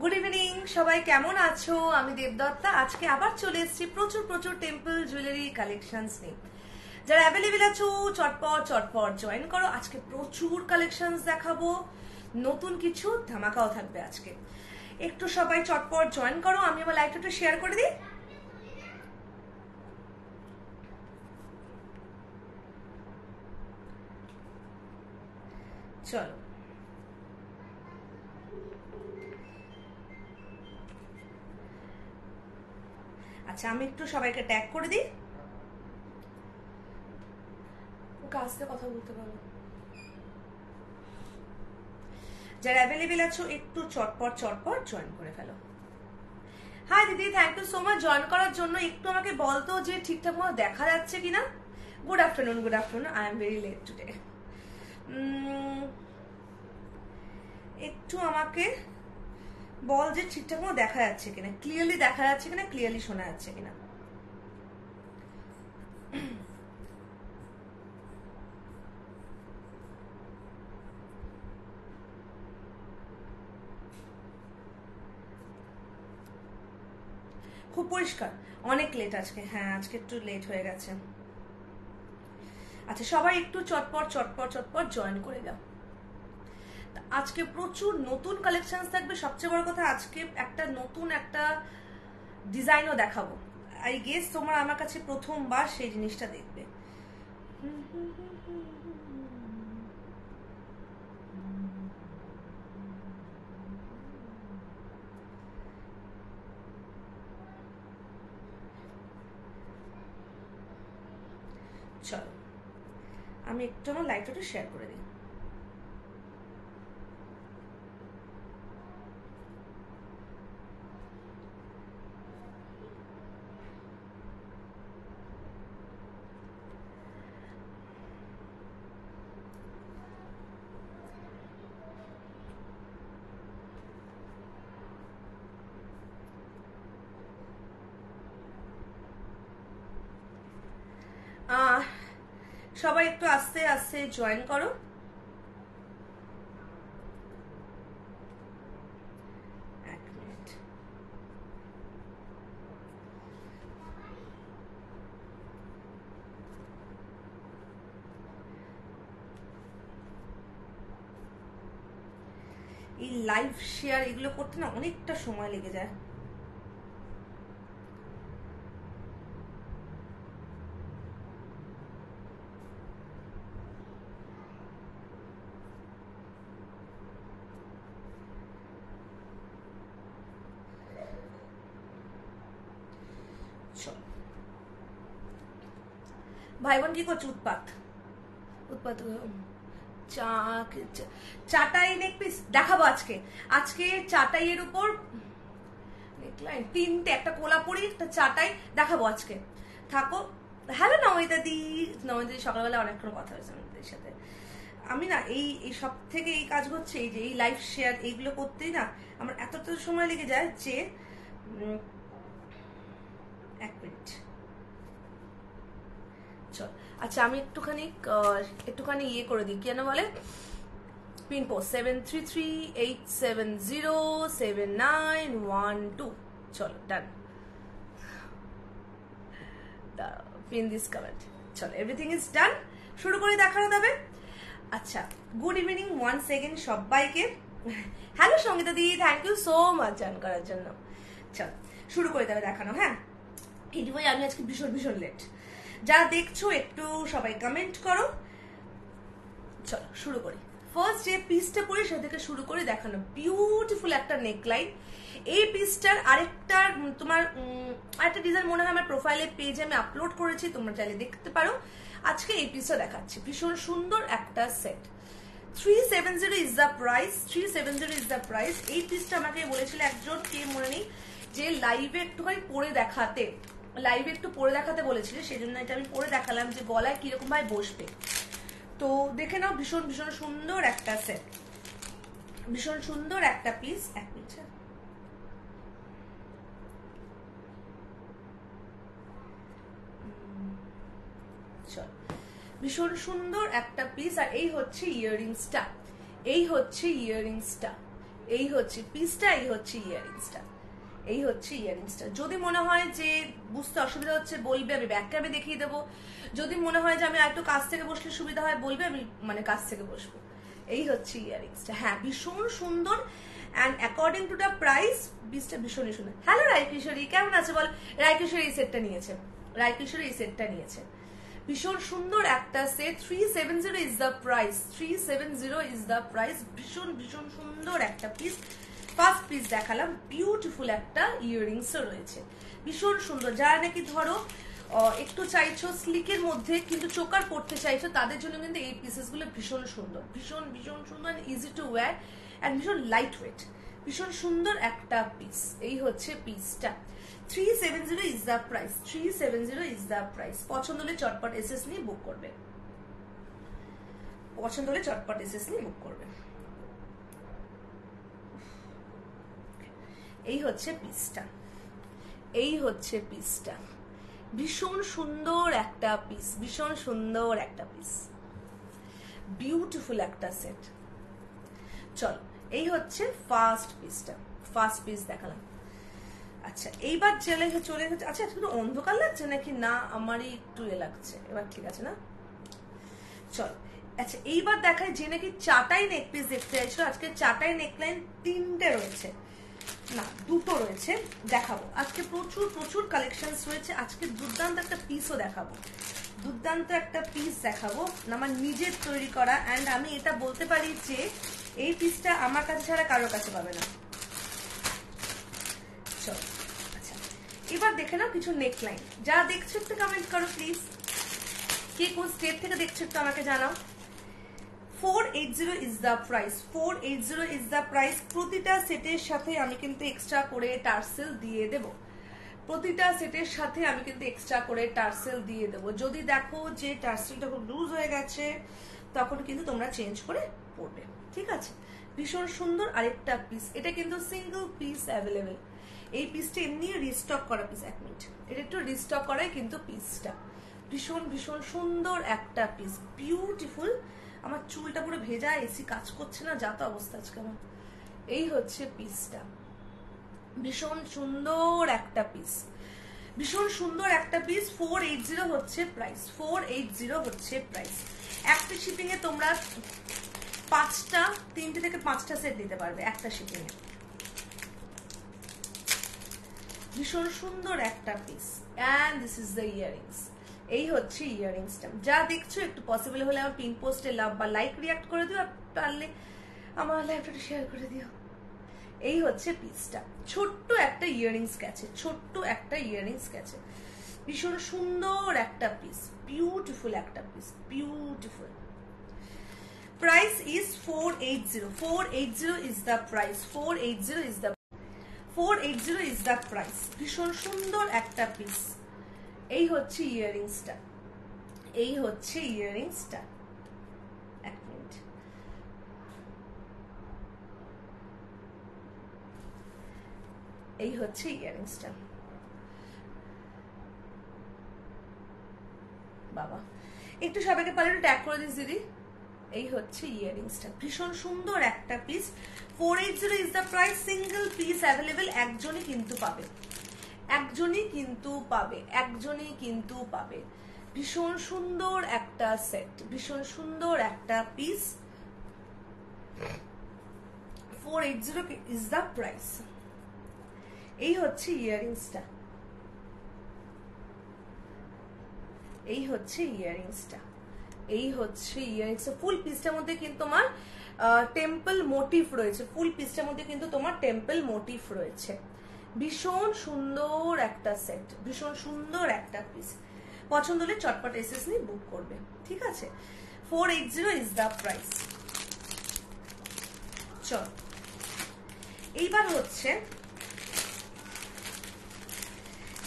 Good evening, সবাই কেমন আছো? আমি দেবদত্তা। আজকে আবার চলে এসেছি প্রচুর প্রচুর টেম্পল জুয়েলারি কালেকশনস নিয়ে। যারা অ্যাভেলেবেল আছো চটপট চটপট জয়েন করো। আজকে প্রচুর কালেকশনস দেখাবো, নতুন কিছু ধামাকাও থাকবে আজকে। একটু সবাই চটপট জয়েন করো। আমি আমার লাইভটা একটু শেয়ার করে দিই। চলো, আচ্ছা আমি একটু সবাইকে ট্যাগ করে দিই। কাজতে কথা বলতে পারো। যারা অ্যাভেলেবেল আছো একটু চটপট চটপট জয়েন করে ফেলো। হাই দিদি, thank you so much join করার জন্য। একটু আমাকে বলতো যে ঠিকঠাক মতো দেখা যাচ্ছে কিনা। Good afternoon, good afternoon. I am very late today. একটু আমাকে বল যে ঠিকঠাক মতো দেখা যাচ্ছে কিনা, ক্লিয়ারলি দেখা যাচ্ছে কিনা, ক্লিয়ারলি শোনা যাচ্ছে কিনা। খুব পরিষ্কার। অনেক লেট আজকে, হ্যাঁ আজকে একটু লেট হয়ে গেছে। আচ্ছা সবাই একটু চটপট চটপট চটপট জয়েন করে দাও। আজকে প্রচুর নতুন কালেকশন থাকবে। সবচেয়ে বড় কথা আজকে একটা নতুন একটা ডিজাইনও দেখাবো। আই গেস তোমরা আমার কাছে প্রথমবার সেই জিনিসটা দেখবে। চলো আমি একটু আমার লাইভটা শেয়ার করে দিই। সবাই একটু আস্তে আস্তে জয়েন করো। এক মিনিট। এই লাইভ শেয়ার এগুলো করতে না অনেকটা সময় লেগে যায়। ভাই বোন কি করছে? উৎপাত উৎপাত। চাটাই নেক পিস দেখাবো আজকে। আজকে চাটাইয়ের উপর দেখলাম তিনটে, একটা কোলাপুরি, একটা চাটাই দেখাবো আজকে। থাকো। হ্যালো নমিতা দি। নমিতা দি সকালবেলা অনেকক্ষণ কথা হয়েছে নমিতাদের সাথে। আমি না এই সব থেকে এই কাজ হচ্ছে এই যে এই লাইভ শেয়ার এইগুলো করতেই না আমার এতটা সময় লেগে যায় যে এক মিনিট। চল আচ্ছা আমি একটুখানি ইয়ে করে দিই, কেন বলে পিন পোস্ট 7338707912। চলো ডান। Pin this comment. চলো এভরিথিং ইজ ডান। শুরু করে দেখানো যাবে। আচ্ছা গুড ইভিনিং ওয়ান্স এগেন সবাইকে। Hello Sangeeta di, thank you so much join করার জন্য। চল শুরু করে দেবে দেখানো। হ্যাঁ এটুকুই, আমি আজকে ভীষণ ভীষণ লেট। যারা দেখছো একটু সবাই কমেন্ট করো। চলো শুরু করি। ফার্স্ট যে পিসটা পরে সে থেকে শুরু করে দেখানো। বিউটিফুল একটা নেকলাইন। এই পিসটার আরেকটা তোমার আরেকটা ডিজাইন মনে হয় আমার প্রোফাইলে পেজে আমি আপলোড করেছি, তোমরা চাইলে দেখতে পারো। আজকে এই পিসটা দেখাচ্ছি, ভীষণ সুন্দর একটা set. 370 is the price. 370 is the price. এই পিসটা আমাকে বলেছিল একজন, কে মনে নেই, যে লাইভে একটুখানি পরে দেখাতে, লাইভে একটু পরে দেখাতে বলেছিল, সেই জন্য এটা আমি পরে দেখালাম যে গলায় কিরকম ভাবে বসবে। তো দেখে নাও, ভীষণ ভীষণ সুন্দর একটা সেট, ভীষণ সুন্দর একটা পিস। এক মিনিট। চল ভীষণ সুন্দর একটা পিস। আর এই হচ্ছে ইয়াররিংসটা, এই হচ্ছে ইয়াররিংসটা। এই হচ্ছে পিসটা, এই হচ্ছে ইয়াররিংসটা, এই হচ্ছে ইয়াররিংসটা। যদি মনে হয় যে বুঝতে অসুবিধা হচ্ছে বলবে, আমি ব্যাক ক্যামে দেখিয়ে দেবো। যদি মনে হয় যে আমি একটু কাছ থেকে বসলে সুবিধা হয় বলবে, আমি মানে কাছ থেকে বসবো। এই হচ্ছে ইয়াররিংসটা। হ্যাঁ, ভীষণ সুন্দর and according to the price পিসটা ভীষণই সুন্দর। হ্যালো রায়কিশোরী, কেমন আছে বল? রায়কিশোরী এই সেটটা নিয়েছে, রায়কিশোরী এই সেটটা নিয়েছে। ভীষণ সুন্দর একটা set, 370 is the price, 370 is the price. ভীষণ ভীষণ সুন্দর একটা পিস। ফার্স্ট পিস দেখালাম, বিউটিফুল একটা ইয়াররিংসও রয়েছে, ভীষণ সুন্দর। যারা নাকি ধরো একটু চাইছো স্লিকের মধ্যে কিন্তু চোকার করতে চাইছো, তাদের জন্য কিন্তু এই পিসেসগুলো ভীষণ সুন্দর, ভীষণ ভীষণ সুন্দর, ইজি টু ওয়্যার অ্যান্ড ভীষণ লাইট ওয়েট, ভীষণ সুন্দর একটা পিস। এই হচ্ছে পিসটা, 370 is the price, 370 is the price. পছন্দ হলে চটপট এসএস নিয়ে বুক করবে, পছন্দ হলে চটপট এসএস নিয়ে বুক করবে। এই হচ্ছে পিসটা, এই হচ্ছে পিসটা, ভীষণ সুন্দর একটা পিস, ভীষণ সুন্দর একটা পিস, বিউটিফুল একটা সেট। চলো, এই হচ্ছে ফার্স্ট পিসটা, ফার্স্ট পিস দেখালাম। আচ্ছা, এইবার চলে গেছে। আচ্ছা, একটু অন্ধকার লাগছে নাকি না? আমারই একটু লাগছে, এবার ঠিক আছে না? চলো, আচ্ছা এইবার দেখায় যে নাকি চাটাই নেক পিস দেখতে চাইছো। আজকে চাটাই নেকলাইন 3টে রয়েছে, না 2টো রয়েছে, দেখাবো। আজকে প্রচুর প্রচুর কালেকশনস রয়েছে। আজকে দুর্দান্ত একটা পিসও দেখাবো, দুর্দান্ত একটা পিস দেখাবো, আমার নিজের তৈরি করা। অ্যান্ড আমি এটা বলতে পারি যে এই পিসটা আমার কাছে ছাড়া কারোর কাছে পাবে না। চলো, আচ্ছা এবার দেখে নাও কিছু নেকলাইন। যা দেখছো একটু কমেন্ট করো প্লিজ, কে কোন স্টেট থেকে দেখছো একটু আমাকে জানাও। 480 is the price, 480 is the price. প্রতিটা সেটের সাথে আমি কিন্তু এক্সট্রা করে টার্সেল দিয়ে দেব, প্রতিটা সেটের সাথে আমি কিন্তু এক্সট্রা করে টার্সেল দিয়ে দেব। যদি দেখো যে টার্সেলটা খুব লুজ হয়ে গেছে, তখন কিন্তু তোমরা চেঞ্জ করে পড়বে, ঠিক আছে? ভীষণ সুন্দর আরেকটা পিস, এটা কিন্তু সিঙ্গেল পিস অ্যাভেলেবেল। এই পিসটা এমনি রিস্টক করা পিস, 1 মিনিট, এটা একটু রিস্টক করাই কিন্তু পিসটা। ভীষণ ভীষণ সুন্দর একটা পিস, বিউটিফুল। আমার চুলটা পুরো ভেজা, এসি কাজ করছে না, যা তো অবস্থা আজকে আমার। এই হচ্ছে পিসটা, ভীষণ সুন্দর একটা পিস, ভীষণ সুন্দর একটা পিস। 480 হচ্ছে প্রাইস, 480 হচ্ছে প্রাইস। একটা শিপিং এ তোমরা 3টে থেকে 5টা সেট দিতে পারবে একটা শিপিং এ। ভীষণ সুন্দর একটা piece and this is the earrings. এই হচ্ছে ইয়াররিংসটা। যা দেখছো একটু পসিবল হলে আমার পিন পোস্টে লাভ বা লাইক রিয়াক্ট করে দিও, আর পারলে আমার লাইভটা শেয়ার করে দিও। এই হচ্ছে পিসটা, ছোট্ট একটা ইয়াররিংস গেছে, ছোট্ট একটা ইয়াররিংস গেছে। ভীষণ সুন্দর একটা পিস, বিউটিফুল একটা piece, beautiful. Price is 480, 480 is the price, 480 is the 480 is the price. ভীষণ সুন্দর একটা পিস। এই হচ্ছে ইয়াররিংসটা, এই হচ্ছে ইয়াররিংসটা। 1 মিনিট, এই হচ্ছে ইয়াররিংসটা। বাবা একটু সবাইকে পারলে ট্যাগ করে দিস দিদি। এই হচ্ছে ইয়াররিংসটা, ভীষণ সুন্দর একটা piece. 480 is the price, single piece available, একজনই কিন্তু পাবে, একজনই কিন্তু পাবে, একজনই কিন্তু পাবে। ভীষণ সুন্দর একটা সেট, ভীষণ সুন্দর একটা পিস। 480 is the price. এই হচ্ছে ইয়াররিংসটা, এই হচ্ছে ইয়াররিংসটা, এই হচ্ছে ইয়াররিংসটা। ফুল পিসটার মধ্যে কিন্তু তোমার টেম্পল মোটিভ রয়েছে, ফুল পিসটার মধ্যে কিন্তু তোমার টেম্পল মোটিভ রয়েছে। ভীষণ সুন্দর একটা সেট, ভীষণ সুন্দর একটা পিস। পছন্দ হলে চটপট এসএস নিয়ে বুক করবে, ঠিক আছে? 480 ইজ দ্য প্রাইস। চল, এইবার হচ্ছে,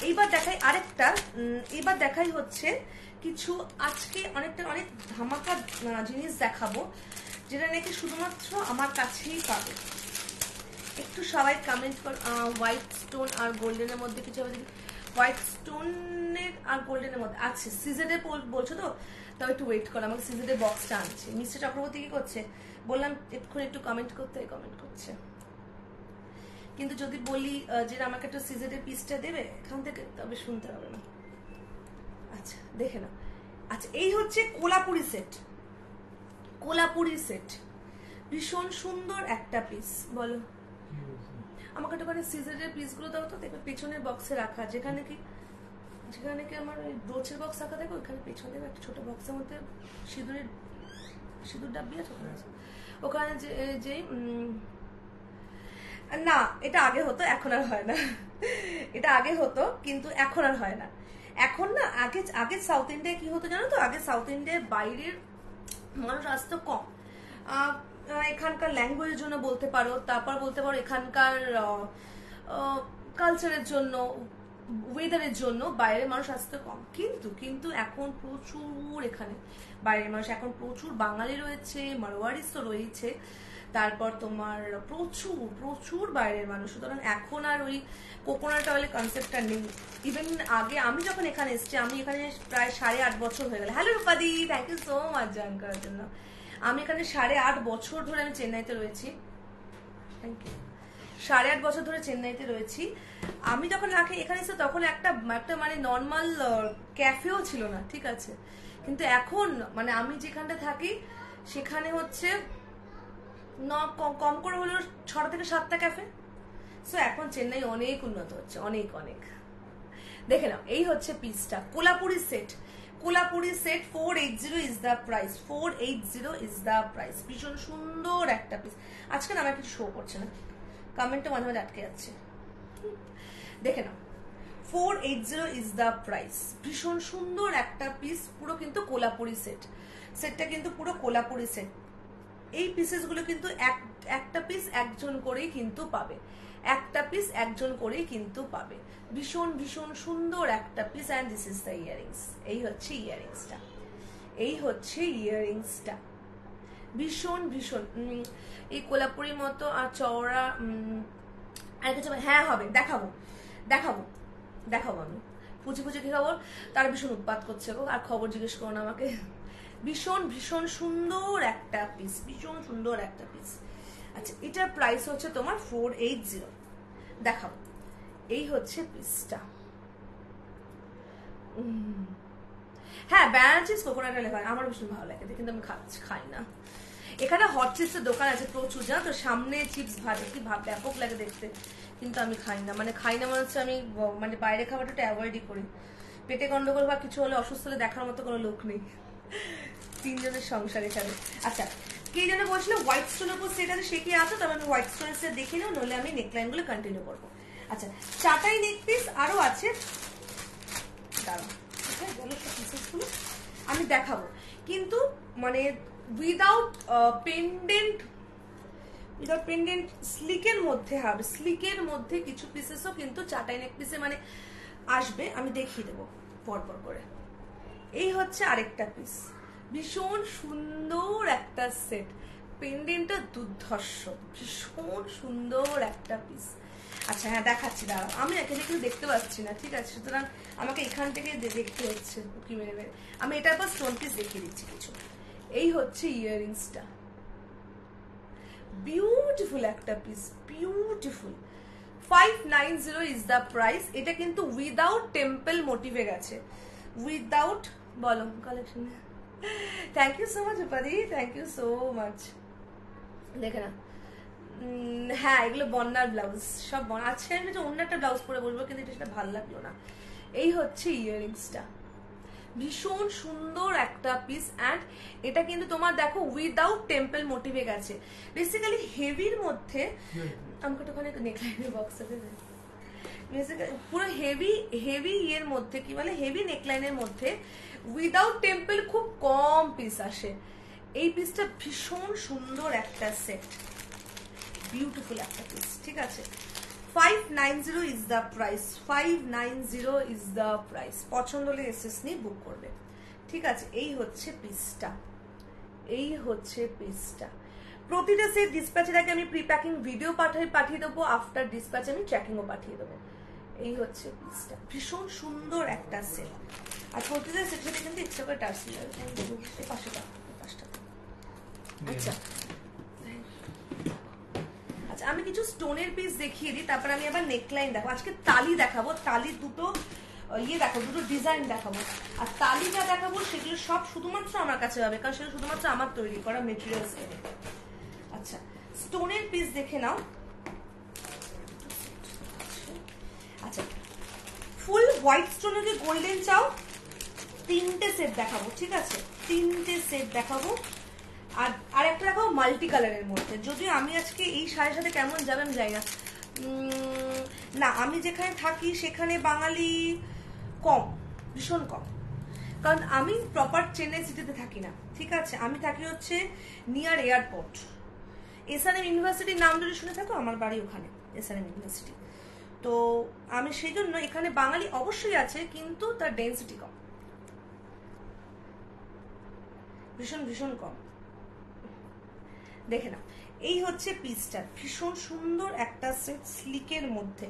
এইবার দেখাই আরেকটা, এইবার দেখাই হচ্ছে কিছু আজকে অনেকটা অনেক ধামাকা জিনিস দেখাবো, যেটা নাকি শুধুমাত্র আমার কাছেই পাবে। একটু সবাই কমেন্ট কর। হোয়াইট স্টোন আর গোল্ডেনের মধ্যে কিছু হবে, হোয়াইট স্টোনের আর গোল্ডেনের মধ্যে আছে। সিজেডের বলছো তো, তাও একটু ওয়েট করো, আমাকে সিজেডের বক্সটা আনছে। মিস্টার চক্রবর্তী কি করছে? বললাম এক্ষুনি একটু কমেন্ট করতে, কমেন্ট করছে। কিন্তু যদি বলি যে আমাকে একটা সিজেটের পিসটা দেবে এখান থেকে, তবে শুনতে হবে না। আচ্ছা দেখে না। আচ্ছা এই হচ্ছে কোলাপুরি সেট, কোলাপুরি সেট, ভীষণ সুন্দর একটা পিস। বলো আমাকে একটুখানি সিজেটের পিসগুলো দাও তো, দেখবে পেছনের বক্সে রাখা, যেখানে কি আমার ওই ব্রোচের বক্স রাখা দেখো, ওখানে পেছনে একটা ছোট বক্সের মধ্যে সিঁদুর ডাব্বি আছে, ওখানে যে না, এটা আগে হতো, এখন আর হয় না। এটা আগে হতো কিন্তু এখন আর হয় না। এখন না, আগে সাউথ ইন্ডিয়ায় কি হতো জানো তো, আগে সাউথ ইন্ডিয়ায় বাইরের মানুষ আসতো কম, এখানকার ল্যাঙ্গুয়েজের জন্য বলতে পারো, তারপর বলতে পারো এখানকার কালচারের জন্য, ওয়েদারের জন্য বাইরের মানুষ আসতে কম। কিন্তু এখন প্রচুর এখানে বাইরের মানুষ, এখন প্রচুর বাঙালি রয়েছে, মারোয়ারিস তো রয়েছে, তারপর তোমার প্রচুর প্রচুর বাইরের মানুষ। সুতরাং এখন আর ওই কোকোনাট অয়েলের কনসেপ্টটা নেই। ইভেন আগে আমি যখন এখানে এসেছি, আমি এখানে প্রায় 8.5 বছর হয়ে গেল। হ্যালো রূপাদি, thank you so much join করার জন্য। আমি এখানে 8.5 বছর ধরে আমি চেন্নাইতে রয়েছি। Thank you. 8.5 বছর ধরে চেন্নাইতে রয়েছি। আমি যখন এখানে এসে তখন একটা মানে নর্মাল ক্যাফেও ছিল না, ঠিক আছে। কিন্তু এখন মানে আমি যেখানটা থাকি সেখানে হচ্ছে কম করে হলো 6টা থেকে 7টা ক্যাফে। সো এখন চেন্নাই অনেক উন্নত হচ্ছে, অনেক অনেক। দেখে নাও, এই হচ্ছে পিসটা, Kolhapuri set, Kolhapuri set 480 is the price, 480 is the price. ভীষণ সুন্দর একটা পিস। আজকে না আমার কিছু শো করছে না, কমেন্টটা মাঝে মাঝে আটকে যাচ্ছে। দেখে নাও, 480 ইজ দ্য প্রাইস। ভীষণ সুন্দর একটা পিস, পুরো কিন্তু কোলাপুরি সেট। সেটটা কিন্তু পুরো কোলাপুরি সেট। এই পিসেসগুলো কিন্তু একটা পিস একজন করেই কিন্তু পাবে, একটা পিস একজন করেই কিন্তু পাবে। ভীষণ ভীষণ সুন্দর একটা piece. And this is the earrings. এই হচ্ছে ইয়ারিংসটা, এই হচ্ছে ইয়ারিংসটা। ভীষণ ভীষণ এই কোলাপুরির মতো আর চওড়া আর কিছু, হ্যাঁ হবে, দেখাবো দেখাবো দেখাবো। আমি পুচি কি খবর, তারা ভীষণ উৎপাত করছে গো, আর খবর জিজ্ঞেস করো না আমাকে। ভীষণ ভীষণ সুন্দর একটা পিস, ভীষণ সুন্দর একটা পিস। আচ্ছা এটার প্রাইস হচ্ছে তোমার 480। দেখাও, এই হচ্ছে পিসটা। হ্যাঁ ব্যানানা চিজ কোকোনাট লেখা হয়, আমার ভীষণ ভালো লাগে, কিন্তু আমি খাই না। এখানে হট চিপসের দোকান আছে প্রচুর, জানো তো, সামনে চিপস ভাজে, কি ব্যাপক লাগে দেখতে, কিন্তু আমি খাই না। মানে হচ্ছে আমি মানে বাইরে খাবারটা একটু অ্যাভয়েডই করি। পেটে গন্ডগোল বা কিছু হলে, অসুস্থ হলে দেখার মতো কোনো লোক নেই, 3 জনের সংসার এখানে। আচ্ছা কে যেন বলছিল হোয়াইট স্টোনের উপর সেট আছে, সে কি আছে? তবে আমি হোয়াইট স্টোনের সেট দেখে নেব, নইলে আমি নেকলাইন গুলো কন্টিনিউ করবো। আচ্ছা চাটাই নেক পিস আরো আছে, দাঁড়াও পিসেসগুলো আমি দেখাবো, কিন্তু মানে উইদাউট পেন্ডেন্ট, স্লিকের মধ্যে হবে, স্লিকের মধ্যে কিছু পিসেসও কিন্তু চাটাই নেক পিসে মানে আসবে, আমি দেখিয়ে দেবো পরপর করে। এই হচ্ছে আরেকটা পিস, ভীষণ সুন্দর একটা সেট, পেন্ডেন্টটা দুর্ধর্ষ, ভীষণ সুন্দর একটা পিস। আচ্ছা হ্যাঁ দেখাচ্ছি, দাঁড়াও, আমি এখানে কেউ দেখতে পাচ্ছি না, ঠিক আছে, সুতরাং আমাকে এখান থেকে দেখতে হচ্ছে কি মেরে মেরে। আমি এটার পর স্টোন পিস দেখিয়ে দিচ্ছি কিছু। এই হচ্ছে ইয়াররিংসটা, বিউটিফুল একটা piece, beautiful. 590 is the price. এটা কিন্তু উইদাউট টেম্পল মোটিভে গেছে, উইদাউট, বলো collection. Thank you so much উপাদি, থ্যাংক ইউ সো মাচ। দেখে না, হ্যাঁ এগুলো বন্যার ব্লাউজ, সব আজকে আমি অন্য একটা ব্লাউজ পরে বলবো, কিন্তু এটা সেটা ভালো লাগলো না। এই হচ্ছে ইয়াররিংসটা, ভীষণ সুন্দর একটা পিস। অ্যান্ড এটা কিন্তু তোমার দেখো উইদাউট টেম্পল মোটিভে গেছে, বেসিক্যালি হেভির মধ্যে। আমাকে একটুখানি নেকলাইনের বক্স আছে, পুরো হেভি ইয়ের মধ্যে, কি বলে, হেভি নেকলাইনের মধ্যে উইদাউট টেম্পল খুব কম পিস আসে। এই পিসটা ভীষণ সুন্দর একটা সেট, বিউটিফুল একটা পিস, ঠিক আছে। 590 is the price, 590 is the price. পছন্দ হলে এসএস নিয়ে বুক করবে, ঠিক আছে। এই হচ্ছে পিসটা, এই হচ্ছে পিসটা। প্রতিটা সেট ডিসপ্যাচের আগে আমি প্রি প্যাকিং ভিডিও পাঠিয়ে দেবো, আফটার ডিসপ্যাচ আমি ট্র্যাকিংও পাঠিয়ে দেবো। এই হচ্ছে পিসটা, ভীষণ সুন্দর একটা সেট। আর প্রতিটা সেটের সাথে কিন্তু ইচ্ছা করে টার্সেল লাগে, 500 টাকা, 5 টাকা। আচ্ছা আচ্ছা আমি কিছু স্টোনের পিস দেখিয়ে দিই, তারপর আমি আবার নেকলাইন দেখাবো। আজকে তালি দেখাবো, তালির দুটো দেখাবো, দুটো ডিজাইন দেখাবো। আর তালি যা দেখাবো সেগুলো সব শুধুমাত্র আমার কাছে হবে, কারণ সেগুলো শুধুমাত্র আমার তৈরি করা মেটেরিয়ালস এনে। আচ্ছা স্টোনের পিস দেখে নাও। আচ্ছা ফুল হোয়াইট স্টোন যদি গোল্ডেন চাও 3টে সেট দেখাবো, ঠিক আছে? 3টে সেট দেখাবো। আর একটা দেখাবো মাল্টি কালারের মধ্যে। যদিও আমি আজকে এই শাড়ির সাথে কেমন যাবে আমি জানি না, আমি যেখানে থাকি সেখানে বাঙালি কম, ভীষণ কম, কারণ আমি প্রপার চেন্নাই সিটিতে থাকি না, ঠিক আছে? আমি থাকি হচ্ছে নিয়ার এয়ারপোর্ট। এসআরএম ইউনিভার্সিটির নাম যদি শুনে থাকো, আমার বাড়ি ওখানে এসআরএম ইউনিভার্সিটি। তো আমি সেই জন্য এখানে বাঙালি অবশ্যই আছে, কিন্তু তার ডেন্সিটি কম, ভীষণ ভীষণ কম। দেখে না, এই হচ্ছে পিসটা, ভীষণ সুন্দর একটা সেট স্লিকের মধ্যে।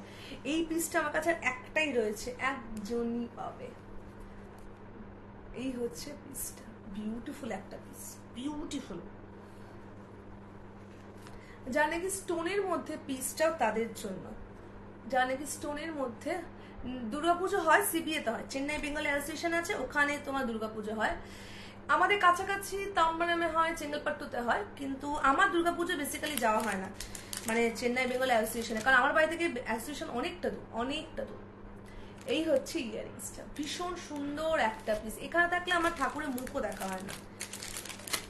এই পিসটা আমার কাছে একটাই রয়েছে, একজনই পাবে। এই হচ্ছে পিসটা, বিউটিফুল একটা পিস, বিউটিফুল। যা নাকি স্টোনের মধ্যে পিসটাও তাদের জন্য, যা নাকি স্টোনের মধ্যে। দুর্গাপুজো হয় সিবিএতে হয়, চেন্নাই বেঙ্গল অ্যাসোসিয়েশন আছে, ওখানে তোমার দুর্গাপুজো হয়। আমাদের কাছাকাছি তাম্বারামে হয়, চেঙ্গলপট্টুতে হয়, কিন্তু আমার দুর্গাপুজো বেসিক্যালি যাওয়া হয় না মানে চেন্নাই বেঙ্গল অ্যাসোসিয়েশনে, কারণ আমার বাড়ি থেকে অ্যাসোসিয়েশন অনেকটা দূর, অনেকটা দূর। এই হচ্ছে ইয়ারিংসটা, ভীষণ সুন্দর একটা পিস। এখানে থাকলে আমার ঠাকুরের মুখও দেখা হয় না,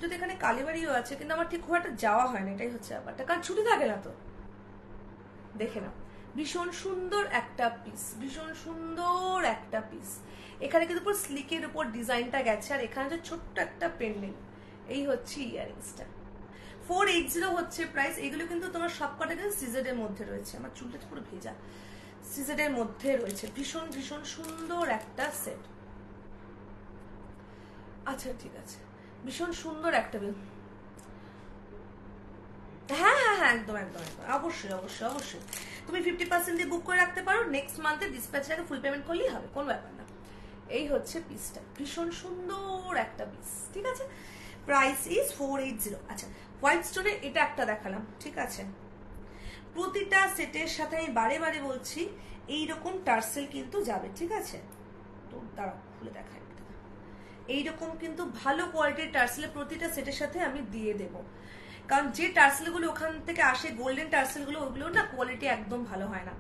যদি এখানে কালীবাড়িও আছে, কিন্তু আমার ঠিক খুব একটা যাওয়া হয় না, এটাই হচ্ছে ব্যাপারটা, কারণ ছুটি থাকে না তো। দেখে নাও, ভীষণ সুন্দর একটা পিস, ভীষণ সুন্দর একটা পিস। এখানে কিন্তু পুরো স্লিকের উপর ডিজাইনটা গেছে, আর এখানে যে ছোট্ট একটা পেন্ডেন্ট। এই হচ্ছে ইয়ারিংসটা, 480 হচ্ছে প্রাইস। এগুলো কিন্তু তোমার সবকটা কিন্তু সিজেড এর মধ্যে রয়েছে। আমার চুলটা পুরো ভেজা, সিজেড এর মধ্যে রয়েছে। ভীষণ ভীষণ সুন্দর একটা সেট। আচ্ছা ঠিক আছে, ভীষণ সুন্দর একটা বিল। হ্যাঁ হ্যাঁ হ্যাঁ, একদম একদম একদম, অবশ্যই অবশ্যই অবশ্যই। তুমি 50% দিয়ে বুক করে রাখতে পারো, নেক্সট মান্থে ডিসপ্যাচের আগে ফুল পেমেন্ট করলেই হবে, কোনো ব্যাপার না। এই হচ্ছে পিসটা, ভীষণ সুন্দর একটা পিস, ঠিক আছে? Price is 480। আচ্ছা হোয়াইট স্টোনের এটা একটা দেখালাম, ঠিক আছে? প্রতিটা সেটের সাথে আমি বারে বারে বলছি এইরকম টার্সেল কিন্তু যাবে, ঠিক আছে? তো দাঁড়াও খুলে দেখাই। এইরকম কিন্তু ভালো কোয়ালিটির টার্সেল প্রতিটা সেটের সাথে আমি দিয়ে দেব, কারণ যে টার্সেলগুলো ওখান থেকে আসে, গোল্ডেন টার্সেলগুলো, ওগুলো না কোয়ালিটি একদম ভালো হয় না,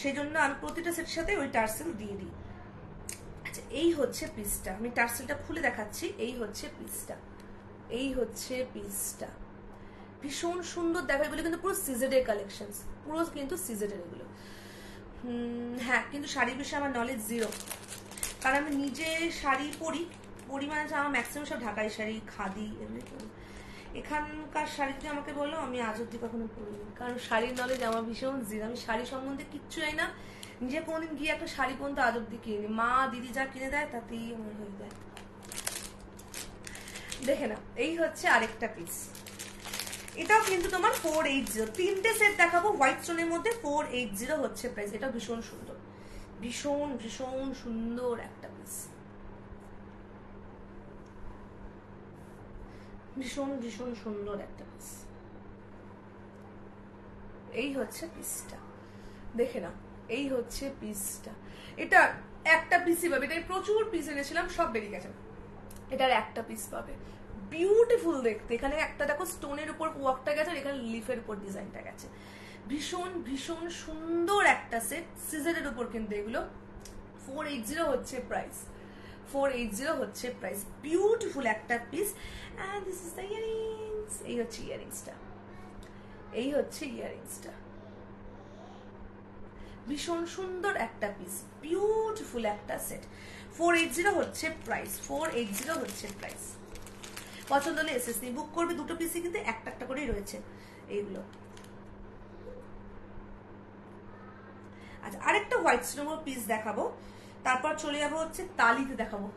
সেই জন্য আমি প্রতিটা সেটের সাথে ওই টার্সেল দিয়ে দিই। আচ্ছা এই হচ্ছে পিসটা, আমি টার্সেলটা খুলে দেখাচ্ছি। এই হচ্ছে পিসটা, এই হচ্ছে পিসটা, ভীষণ সুন্দর দেখা। এগুলো কিন্তু পুরো সিজেডের কালেকশন, পুরো কিন্তু সিজেডের এগুলো। হ্যাঁ, কিন্তু শাড়ির বিষয়ে আমার নলেজ জিরো, কারণ আমি নিজে শাড়ি পরি, মানে আমার ম্যাক্সিমাম সব ঢাকাই শাড়ি, খাদি, এগুলো। এখানকার শাড়ি যদি আমাকে বলো, আমি আজ অব্দি কখনো পরিনি, কারণ শাড়ির নলেজ আমার ভীষণ জিরো। আমি শাড়ি সম্বন্ধে কিচ্ছু জানি না, নিজে কোনোদিন গিয়ে একটা শাড়ি পর্যন্ত আজ অব্দি কিনি, মা দিদি যা কিনে দেয় তাতেই আমার হয়ে যায়। দেখে না, এই হচ্ছে আরেকটা পিস, এটাও কিন্তু তোমার 480। 3টে সেট দেখাবো হোয়াইট স্টোনের মধ্যে, 480 হচ্ছে প্রাইস। এটা ভীষণ সুন্দর, ভীষণ ভীষণ সুন্দর একটা পিস, ভীষণ ভীষণ সুন্দর একটা পিস। এই হচ্ছে পিসটা, দেখে না, এই হচ্ছে পিসটা। এটা একটা পিসই পাবে, এটা প্রচুর পিস এনেছিলাম, সব বেরিয়ে গেছে। এটার একটা পিস পাবে, বিউটিফুল দেখতে। এখানে একটা দেখো স্টোনের উপর ওয়ার্কটা গেছে, আর এখানে লিফের উপর ডিজাইনটা গেছে। ভীষণ ভীষণ সুন্দর একটা সেট, সিজারের উপর কিন্তু এগুলো। 480 হচ্ছে প্রাইস, 480 হচ্ছে প্রাইস। বিউটিফুল একটা piece. And this is the earrings. এই হচ্ছে ইয়ারিংসটা, এই হচ্ছে ইয়ারিংসটা, ভীষণ সুন্দর একটা পিস, বিউটিফুল একটা সেট। 480 হচ্ছে প্রাইস, 480 হচ্ছে প্রাইস। পছন্দ হলে এসএসসি বুক করবে। দুটো পিসই কিন্তু একটা একটা করেই রয়েছে এইগুলো। আচ্ছা আরেকটা হোয়াইট স্টোনের পিস দেখাবো, তারপর চলে যাবো হচ্ছে তালিতে দেখাবো।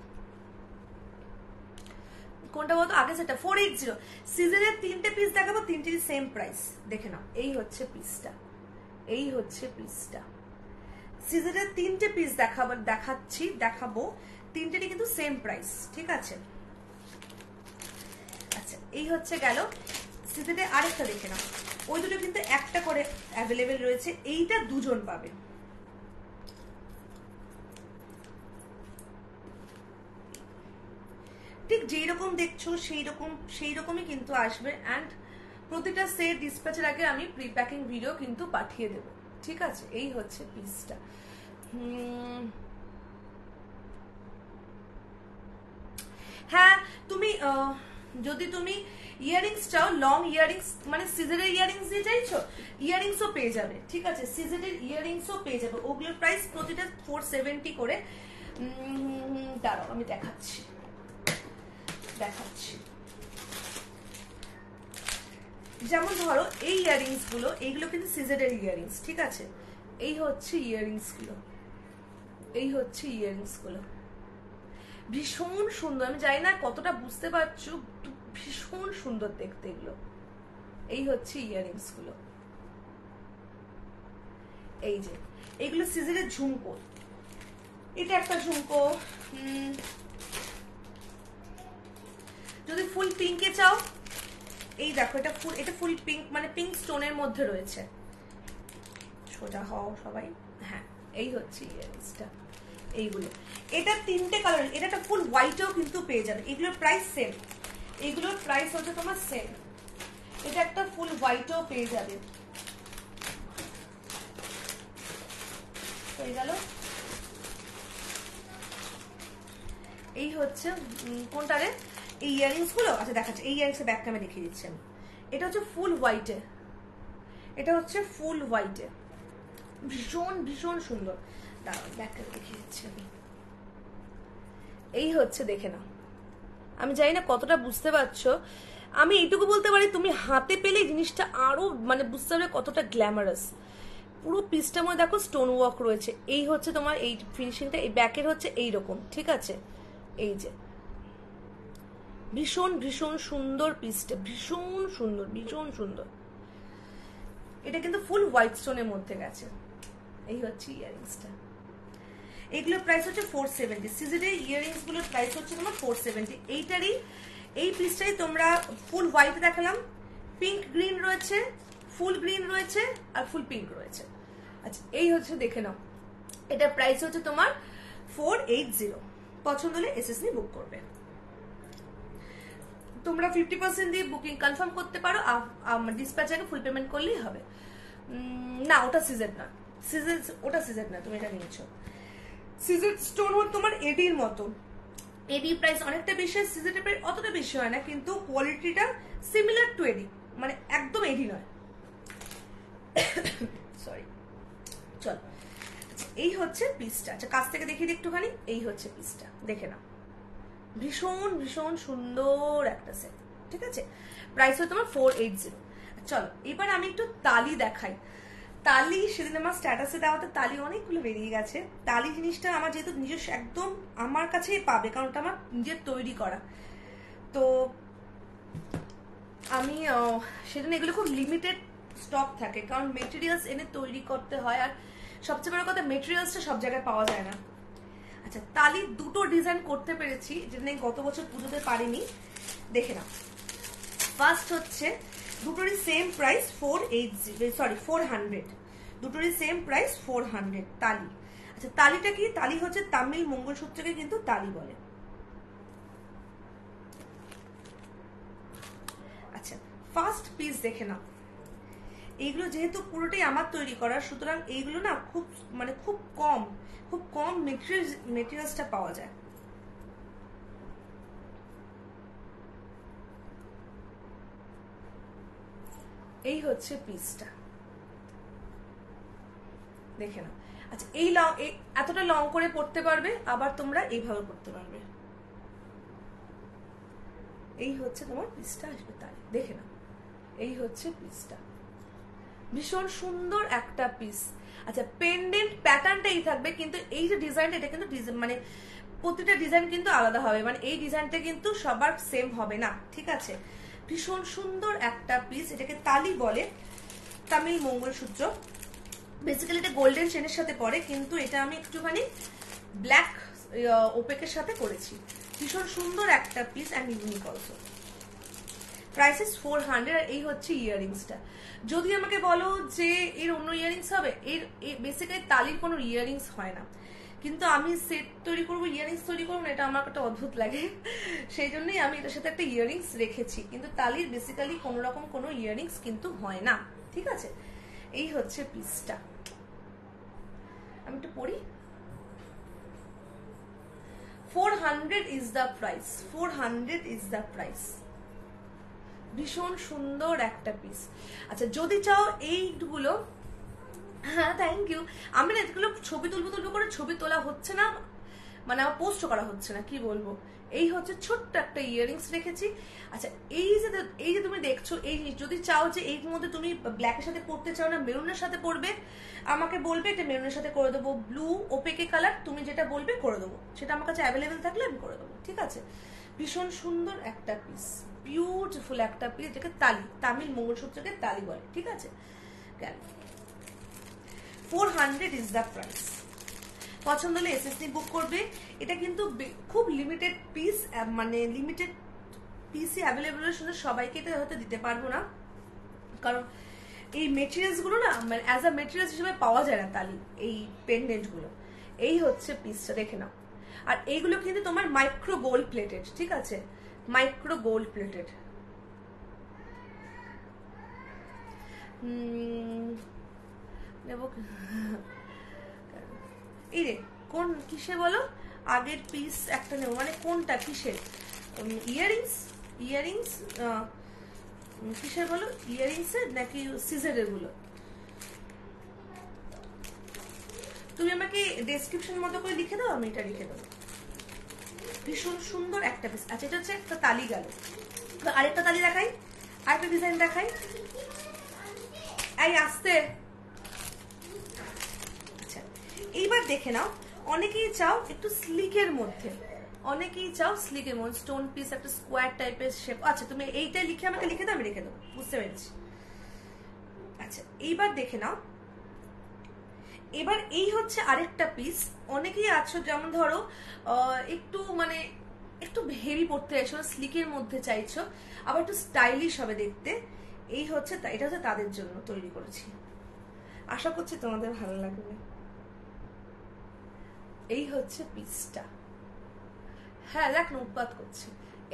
কোনটা বলতো আগে? সেটা 480। সিজনের 3টে পিস দেখাবো, 3টেরই সেম প্রাইস। দেখে নাও, এই হচ্ছে পিসটা, এই হচ্ছে পিসটা। সিজনের 3টে পিস দেখাবো, 3টেরই কিন্তু সেম প্রাইস, ঠিক আছে? আচ্ছা এই হচ্ছে গেল সিজেটে আরেকটা দেখে নাও, ওই দুটো কিন্তু একটা করে অ্যাভেলেবেল রয়েছে, এইটা দুজন পাবে। ঠিক যেই রকম দেখছো সেই রকমই কিন্তু আসবে। অ্যান্ড প্রতিটা সেট ডিসপ্যাচের আগে আমি প্রি প্যাকিং ভিডিও কিন্তু পাঠিয়ে দেবো, ঠিক আছে? এই হচ্ছে পিসটা। হ্যাঁ, তুমি যদি তুমি ইয়ারিংস চাও, লং ইয়ারিংস মানে সিজারের ইয়ারিংস দিয়ে চাইছো, ইয়ারিংসও পেয়ে যাবে, ঠিক আছে? সিজারের ইয়ারিংসও পেয়ে যাবে। ওগুলোর প্রাইস প্রতিটা 470 করে। দাঁড়াও আমি দেখাচ্ছি। যেমন ধরো এই ইয়ারিংস গুলো, এইগুলো কিন্তু সিজারের ইয়ারিংস, ঠিক আছে? এই হচ্ছে ইয়ারিংস গুলো, ভীষণ সুন্দর। আমি জানি না কতটা বুঝতে পারছো, ভীষণ সুন্দর দেখতে এগুলো। এই হচ্ছে ইয়ারিংস গুলো, এই যে এইগুলো সিজারের ঝুমকো। এটা একটা ঝুমকো। যদি ফুল পিঙ্কে চাও, এই দেখো এটা ফুল পিঙ্ক, মানে পিঙ্ক স্টোনের মধ্যে রয়েছে। সোজা হও সবাই। হ্যাঁ, এই হচ্ছে ইয়ারিংসটা। এইগুলো, এটা 3টে কালার, এটা একটা ফুল হোয়াইটেও কিন্তু পেয়ে যাবে। এগুলোর প্রাইস সেম, এগুলোর প্রাইস হচ্ছে তোমার সেম। এটা একটা ফুল হোয়াইটেও পেয়ে যাবে। হয়ে গেল। এই হচ্ছে কোনটারে এই ইয়ারিংস গুলো। আচ্ছা দেখাচ্ছি, এই ইয়ারিংস এর ব্যাকটা আমি দেখিয়ে দিচ্ছি আমি। এটা হচ্ছে ফুল হোয়াইটে, ভীষণ সুন্দর। দাঁড়াও ব্যাকটা দেখিয়ে দিচ্ছি আমি। এই হচ্ছে, দেখে নাও। আমি জানি না কতটা বুঝতে পারছো, আমি এইটুকু বলতে পারি তুমি হাতে পেলে জিনিসটা আরো মানে বুঝতে পারবে কতটা গ্ল্যামারাস। পুরো পিসটার মধ্যে দেখো স্টোন ওয়ার্ক রয়েছে। এই হচ্ছে তোমার এই ফিনিশিংটা, এই ব্যাকের হচ্ছে এইরকম, ঠিক আছে? এই যে ভীষণ সুন্দর পিসটা, ভীষণ সুন্দর। এটা কিন্তু ফুল হোয়াইট স্টোনের মধ্যে গেছে। এই হচ্ছে ইয়ারিংসটা। এগুলোর প্রাইস হচ্ছে 470। সিজেডের ইয়ারিংস গুলোর প্রাইস হচ্ছে তোমার 470। এইটারই এই পিসটাই তোমরা ফুল হোয়াইট দেখালাম, পিঙ্ক গ্রিন রয়েছে, ফুল গ্রিন রয়েছে, আর ফুল পিঙ্ক রয়েছে। আচ্ছা এই হচ্ছে, দেখে নাও। এটার প্রাইস হচ্ছে তোমার 480। পছন্দ হলে এসএসসি বুক করবে। তোমরা 50% দিয়ে বুকিং কনফার্ম করতে পারো, ডিসপ্যাচ আগে ফুল পেমেন্ট করলেই হবে। না ওটা সিজেড না, ওটা সিজেড না, তুমি এটা নিয়েছো। সিজেড স্টোন হল তোমার এডির মতো। এডি প্রাইস অনেকটা বেশি, সিজেডের প্রাইস অতটা বেশি হয় না, কিন্তু কোয়ালিটিটা সিমিলার টু এডি, মানে একদম এডি নয়। সরি, চল। এই হচ্ছে পিসটা। আচ্ছা কাছ থেকে দেখিয়ে দিই একটুখানি। এই হচ্ছে পিসটা, দেখে নাও। ভীষণ সুন্দর একটা সেট, ঠিক আছে? প্রাইস হচ্ছে তোমার 480। চলো এবার আমি একটু তালি দেখাই। তালি সেদিন আমার স্ট্যাটাসে দেওয়াতে তালি অনেকগুলো বেরিয়ে গেছে। তালি জিনিসটা আমার যেহেতু নিজস্ব একদম আমার কাছেই পাবে, কারণ ওটা আমার নিজের তৈরি করা। তো আমি সেদিন এগুলো খুব লিমিটেড স্টক থাকে, কারণ মেটেরিয়ালস এনে তৈরি করতে হয়, আর সবচেয়ে বড় কথা মেটেরিয়ালসটা সব জায়গায় পাওয়া যায় না। আচ্ছা তালির দুটো ডিজাইন করতে পেরেছি, যেটা গত বছর পুজোতে পারিনি। দেখে নাও। ফার্স্ট হচ্ছে, দুটোরই সেম প্রাইস 400। দুটোরই সেম প্রাইস 400 তালি। আচ্ছা তালিটা কি? তালি হচ্ছে তামিল মঙ্গলসূত্রকে কিন্তু তালি বলে। আচ্ছা ফার্স্ট পিস দেখে নাও। এইগুলো যেহেতু পুরোটাই আমার তৈরি করা, সুতরাং এইগুলো না খুব কম মেটেরিয়ালসটা পাওয়া যায়। এই হচ্ছে পিসটা, দেখে নাও। আচ্ছা এই এতটা লং করে পড়তে পারবে, আবার তোমরা এইভাবে পড়তে পারবে। এই হচ্ছে তোমার পিসটা আসবে, তাই দেখে নাও। এই হচ্ছে পিসটা, ভীষণ সুন্দর একটা পিস। আচ্ছা পেন্ডেন্ট প্যাটার্নটা এই থাকবে, কিন্তু এই যে ডিজাইনটা, এটা কিন্তু মানে প্রতিটা ডিজাইন কিন্তু আলাদা হবে, মানে এই ডিজাইনটা কিন্তু সবার সেম হবে না, ঠিক আছে? ভীষণ সুন্দর একটা পিস। এটাকে তালি বলে, তামিল মঙ্গলসূত্র। বেসিক্যালি এটা গোল্ডেন চেনের সাথে পরে, কিন্তু এটা আমি একটুখানি ব্ল্যাক ওপেকের সাথে করেছি। ভীষণ সুন্দর একটা piece and unique also. Price is 400। আর এই হচ্ছে ইয়ারিংসটা। যদি আমাকে বলো যে এর অন্য ইয়ারিংস হবে, এর বেসিক্যালি তালির কোনো ইয়ারিংস হয় না, কিন্তু আমি সেট তৈরি করবো, ইয়ারিংস তৈরি করবো না, এটা আমার একটা অদ্ভুত লাগে, সেই জন্যই আমি এটার সাথে একটা ইয়ারিংস রেখেছি। কিন্তু তালির বেসিক্যালি কোনো রকম কোনো ইয়ারিংস কিন্তু হয় না, ঠিক আছে। এই হচ্ছে পিসটা, আমি একটু পড়ি। 400 is the price, 400 is the price. ভীষণ সুন্দর একটা পিস। আচ্ছা যদি চাও এইগুলো, হ্যাঁ থ্যাংক ইউ, আমি না এগুলো ছবি তুলবো করে ছবি তোলা হচ্ছে না, মানে আমার পোস্ট করা হচ্ছে না, কি বলবো। এই হচ্ছে ছোট্ট একটা ইয়ারিংস রেখেছি। আচ্ছা এই যে তুমি দেখছো, এই যদি চাও যে এর মধ্যে তুমি ব্ল্যাকের সাথে পরতে চাও না মেরুনের সাথে পরবে, আমাকে বলবে, এটা মেরুনের সাথে করে দেবো, ব্লু ওপেকে কালার, তুমি যেটা বলবে করে দেবো, সেটা আমার কাছে অ্যাভেলেবেল থাকলে আমি করে দেবো, ঠিক আছে। ভীষণ সুন্দর একটা পিস, বিউটিফুল একটা পিস, যেটাকে তামিল মঙ্গলসূত্রকে তালি বলে, ঠিক আছে। 400 ইজ দ্য প্রাইস। পছন্দ হলে এসএসসি বুক করবে। এটা কিন্তু খুব লিমিটেড পিস, মানে লিমিটেড পিসই অ্যাভেলেবলের সাথে সবাইকে এটা হয়তো দিতে পারবো না, কারণ এই মেটেরিয়ালস গুলো না মানে অ্যাজ আ মেটেরিয়ালস হিসেবে পাওয়া যায় না তালি, এই পেন্ডেন্ট গুলো। এই হচ্ছে পিসটা, দেখে নাও। আর এইগুলো কিন্তু তোমার মাইক্রো গোল্ড প্লেটেড, ঠিক আছে, মাইক্রো গোল্ড প্লেটেড। নেব এই রে, কোন কিসে বলো, আগের পিস একটা নেব, মানে কোনটা কিসের, ইয়ারিংস, ইয়ারিংস কিসের বলো, ইয়ারিংসের নাকি সিজারের গুলো? তুমি আমাকে ডেসক্রিপশন মতো করে লিখে দাও, আমি এটা লিখে দেবো। ভীষণ সুন্দর একটা পিস। আচ্ছা এটা হচ্ছে একটা তালি গেল, আরেকটা তালি দেখাই, আরেকটা ডিজাইন দেখাই, এই আসতে। আচ্ছা এইবার দেখে নাও, অনেকেই চাও একটু স্লিকের মধ্যে, অনেকেই চাও স্লিকের মধ্যে স্টোন পিস, একটা স্কোয়ার টাইপের শেপ। আচ্ছা তুমি এইটা লিখে আমাকে লিখে দাও, আমি লিখে দেবো, বুঝতে পেরেছি। আচ্ছা এইবার দেখে নাও, এবার এই হচ্ছে আরেকটা পিস। অনেকেই আছো যেমন ধরো একটু মানে একটু হেভি পড়তে চাইছো, স্লিকের মধ্যে চাইছো, আবার একটু স্টাইলিশ হবে দেখতে, এই হচ্ছে এটা হচ্ছে তাদের জন্য তৈরি করেছি। আশা করছি তোমাদের ভালো লাগবে। এই হচ্ছে পিসটা, হ্যাঁ দেখ না উৎপাত করছে।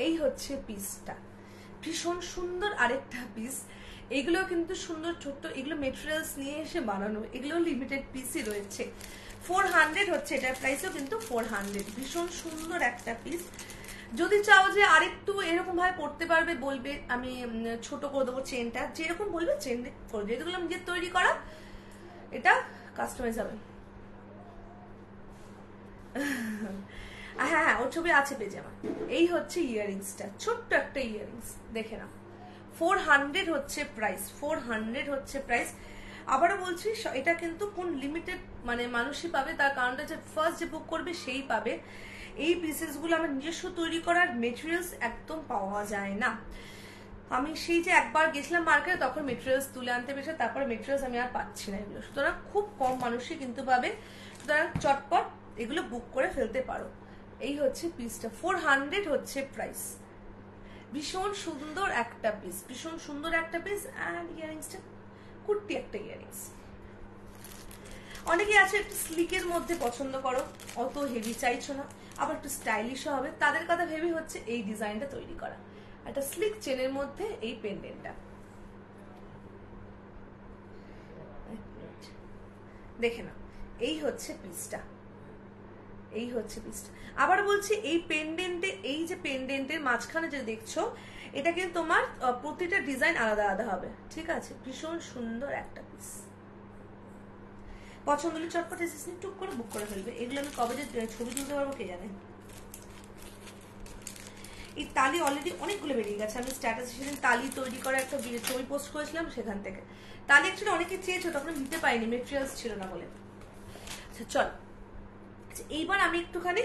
এই হচ্ছে পিসটা, ভীষণ সুন্দর আরেকটা পিস। এগুলো কিন্তু সুন্দর ছোট্ট, এগুলো মেটেরিয়ালস নিয়ে এসে বানানো, এগুলো লিমিটেড পিসই রয়েছে। 400 হচ্ছে এটার প্রাইসও কিন্তু 400। ভীষণ সুন্দর একটা পিস। যদি চাও যে আরেকটু এরকম ভাবে পড়তে পারবে বলবে, আমি ছোট করে দেবো চেনটা, যেরকম বলবে চেন করে দেবো, যেগুলো নিজের তৈরি করা, এটা কাস্টমাইজ হবে। হ্যাঁ হ্যাঁ ওর ছবি আছে পেজে আমার। এই হচ্ছে ইয়ারিংসটা, ছোট্ট একটা ইয়ারিংস, দেখে নাও। 400 হচ্ছে প্রাইস, 400 হচ্ছে প্রাইস। আবারও বলছি এটা কিন্তু কোন লিমিটেড মানে মানুষই পাবে, তার কারণটা যে ফার্স্ট যে বুক করবে সেই পাবে। এই পিসেস গুলো আমার নিজস্ব তৈরি করার মেটেরিয়ালস একদম পাওয়া যায় না। আমি সেই যে একবার গেছিলাম মার্কেটে, তখন মেটেরিয়ালস তুলে আনতে পেরেছি, তারপরে মেটেরিয়ালস আমি আর পাচ্ছি না এগুলো, সুতরাং খুব কম মানুষই কিন্তু পাবে, সুতরাং চটপট এগুলো বুক করে ফেলতে পারো। এই হচ্ছে পিসটা, 400 হচ্ছে প্রাইস। ভীষণ সুন্দর একটা পিস, ভীষণ সুন্দর একটা পিস। অ্যান্ড ইয়ারিংসটা কুর্তি একটা ইয়ারিংস। অনেকে আছে একটু স্লিকের মধ্যে পছন্দ করো, অত হেভি চাইছো না, আবার একটু স্টাইলিশও হবে, তাদের কথা ভেবে হচ্ছে এই ডিজাইনটা তৈরি করা, একটা স্লিক চেনের মধ্যে এই পেন্ডেন্টটা। দেখে নাও, এই হচ্ছে পিসটা, এই হচ্ছে পিসটা। আবার বলছি এই পেন্ডেন্টে, এই যে পেন্ডেন্টের মাঝখানে যে দেখছো, এটা কিন্তু তোমার প্রতিটা ডিজাইন আলাদা আলাদা হবে, ঠিক আছে। ভীষণ সুন্দর একটা পিস। পছন্দ হলে চটপট এসে টুক করে বুক করে ফেলবে। এগুলো আমি কবে যে ছবি তুলতে পারবো কে জানে। এই তালি অলরেডি অনেকগুলো বেরিয়ে গেছে, আমি স্ট্যাটাসে সেদিন তালি তৈরি করা একটা ছবি পোস্ট করেছিলাম, সেখান থেকে তালি অ্যাকচুয়ালি অনেকে চেয়েছো, তখন দিতে পারিনি, মেটেরিয়ালস ছিল না বলে। আচ্ছা চল, আচ্ছা এইবার আমি একটুখানি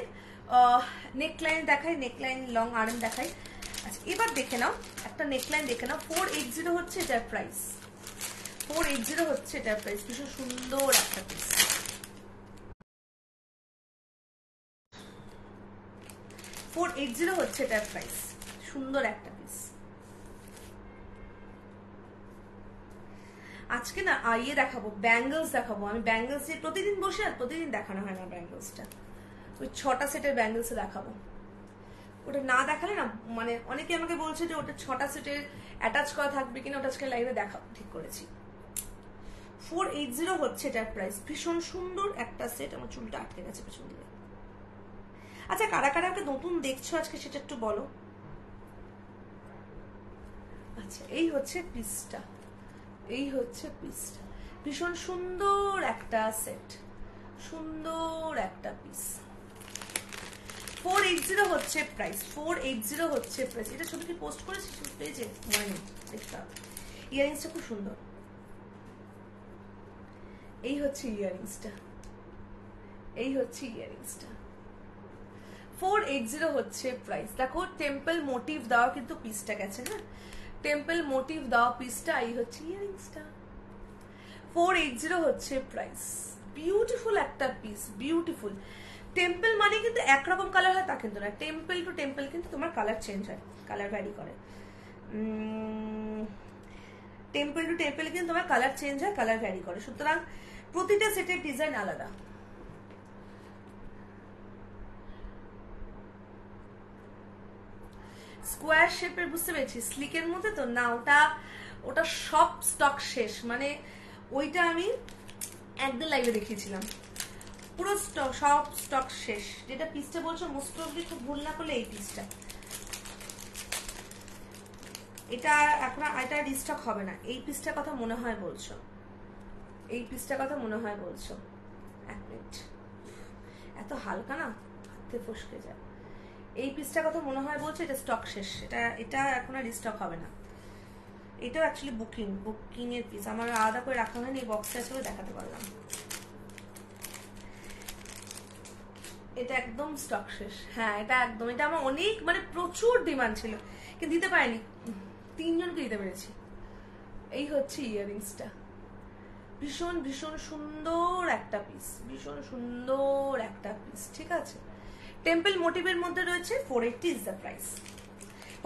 নেকলাইন দেখাই, নেকলাইন লং আর্ম দেখাই। আচ্ছা এবার দেখে নাও একটা নেকলাইন দেখে নাও, 480 হচ্ছে এটার প্রাইস, 480 হচ্ছে এটার প্রাইস। ভীষণ সুন্দর একটা পিস, 480 হচ্ছে এটার প্রাইস, সুন্দর একটা পিস। আজকে না ইয়ে দেখাবো, ব্যাঙ্গলস দেখাবো। আমি ব্যাঙ্গলস প্রতিদিন বসে আর প্রতিদিন দেখানো হয় না ব্যাঙ্গলসটা, ওই 6টা সেটের ব্যাঙ্গলস দেখাবো। ওটা না দেখালে না মানে অনেকে আমাকে বলছে যে ওটা 6টা সেটের অ্যাটাচ করা থাকবে কিনা, ওটা আজকে লাইভে দেখাবো, ঠিক করেছি। 480 হচ্ছে এটার প্রাইস। ভীষণ সুন্দর একটা সেট। আমার চুলটা আটকে গেছে পেছন দিকে। আচ্ছা, কারা কারা আমাকে নতুন দেখছো আজকে সেটা একটু বলো। আচ্ছা, এই হচ্ছে পিসটা, এই হচ্ছে পিসটা। ভীষণ সুন্দর একটা সেট, সুন্দর একটা পিস। 480 হচ্ছে প্রাইস, 480 হচ্ছে প্রাইস। এটা ছবি কি পোস্ট করেছি পেজে? মনে নেই, দেখতে হবে। ইয়ারিংসটা খুব সুন্দর। এই হচ্ছে ইয়ারিংসটা, এই হচ্ছে ইয়ারিংসটা। 480 হচ্ছে প্রাইস। দেখো টেম্পল মোটিভ দেওয়া কিন্তু পিসটা গেছে, হ্যাঁ টেম্পল মোটিভ দেওয়া পিসটা। এই হচ্ছে ইয়ারিংসটা। 480 হচ্ছে প্রাইস। বিউটিফুল একটা পিস, বিউটিফুল। টেম্পল মানে কিন্তু একরকম কালার হয় তা কিন্তু না, টেম্পল টু টেম্পল কিন্তু তোমার কালার চেঞ্জ হয়, কালার ভ্যারি করে। টেম্পল টু টেম্পল কিন্তু তোমার কালার চেঞ্জ হয়, কালার ভ্যারি করে। সুতরাং প্রতিটা সেটের ডিজাইন আলাদা। স্কোয়ার শেপের বুঝতে পেরেছি, স্লিকের মধ্যে তো না, ওটা ওটা সব স্টক শেষ। মানে ওইটা আমি একদিন লাইভে দেখিয়েছিলাম, পুরো স্টক, সব স্টক শেষ। যেটা পিসটা বলছো মোস্ট প্রবলি, খুব ভুল না করলে এই পিসটা, এটা এখন এটা রিস্টক হবে না। এই পিসটার কথা মনে হয় বলছো, এই পিসটার কথা মনে হয় বলছো। এক মিনিট, এত হালকা না হাতে ফসকে যায়। এই পিসটার কথা মনে হয় বলছো, এটা স্টক শেষ, এটা এটা এখন আর রিস্টক হবে না। এটাও অ্যাকচুয়ালি বুকিং এর পিস, আমার আলাদা করে রাখা হয়নি, এই বক্সে আছে দেখাতে পারলাম। এটা একদম স্টক শেষ, হ্যাঁ এটা একদম, এটা আমার অনেক মানে প্রচুর ডিমান্ড ছিল কিন্তু দিতে পারিনি, 3 জনকে দিতে পেরেছি। এই হচ্ছে ইয়ারিংসটা। ভীষণ ভীষণ সুন্দর একটা পিস, ভীষণ সুন্দর একটা পিস, ঠিক আছে। টেম্পল মোটিভের মধ্যে রয়েছে। 480 ইজ দ্য প্রাইস।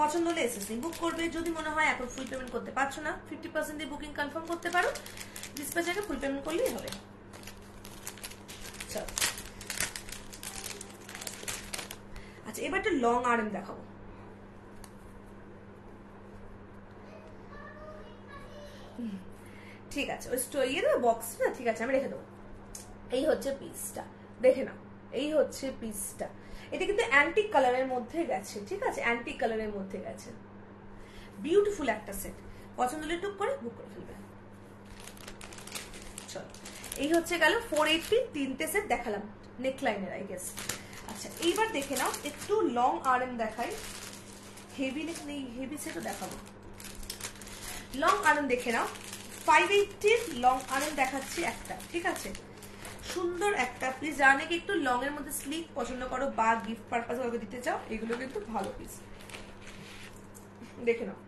পছন্দ হলে এসএসসি বুক করবে। যদি মনে হয় এখন ফুল পেমেন্ট করতে পারছো না, 50% দিয়ে বুকিং কনফার্ম করতে পারো, ডিসপ্যাচারে ফুল পেমেন্ট করলেই হবে। চলো আচ্ছা, এবার একটা লং আর্ম দেখাবো। ঠিক আছে, ওই ইয়ে দেবো বক্স না, ঠিক আছে আমি রেখে দেবো। এই হচ্ছে পিসটা, দেখে নাও, এই হচ্ছে পিসটা। এটা কিন্তু অ্যান্টিক কালারের মধ্যে গেছে, ঠিক আছে, অ্যান্টিক কালারের মধ্যে গেছে। বিউটিফুল একটা সেট। পছন্দ হলে টুক করে বুক করে ফেলবে। চলো, এই হচ্ছে গেল 480, 3টে সেট দেখালাম নেকলাইনের, আই গেস। আচ্ছা, এইবার দেখে নাও একটু লং আর্ম দেখাই। হেভি নেই, হেভি সেটও দেখাবো। লং আর্ম দেখে নাও, 580 লং আর্ম দেখাচ্ছি একটা, ঠিক আছে। সুন্দর একটা পিস। যারা নাকি একটু লং এর মধ্যে স্লিক পছন্দ করো বা গিফট পারপাসে কাউকে দিতে চাও, এগুলো কিন্তু ভালো পিস। দেখে নাও।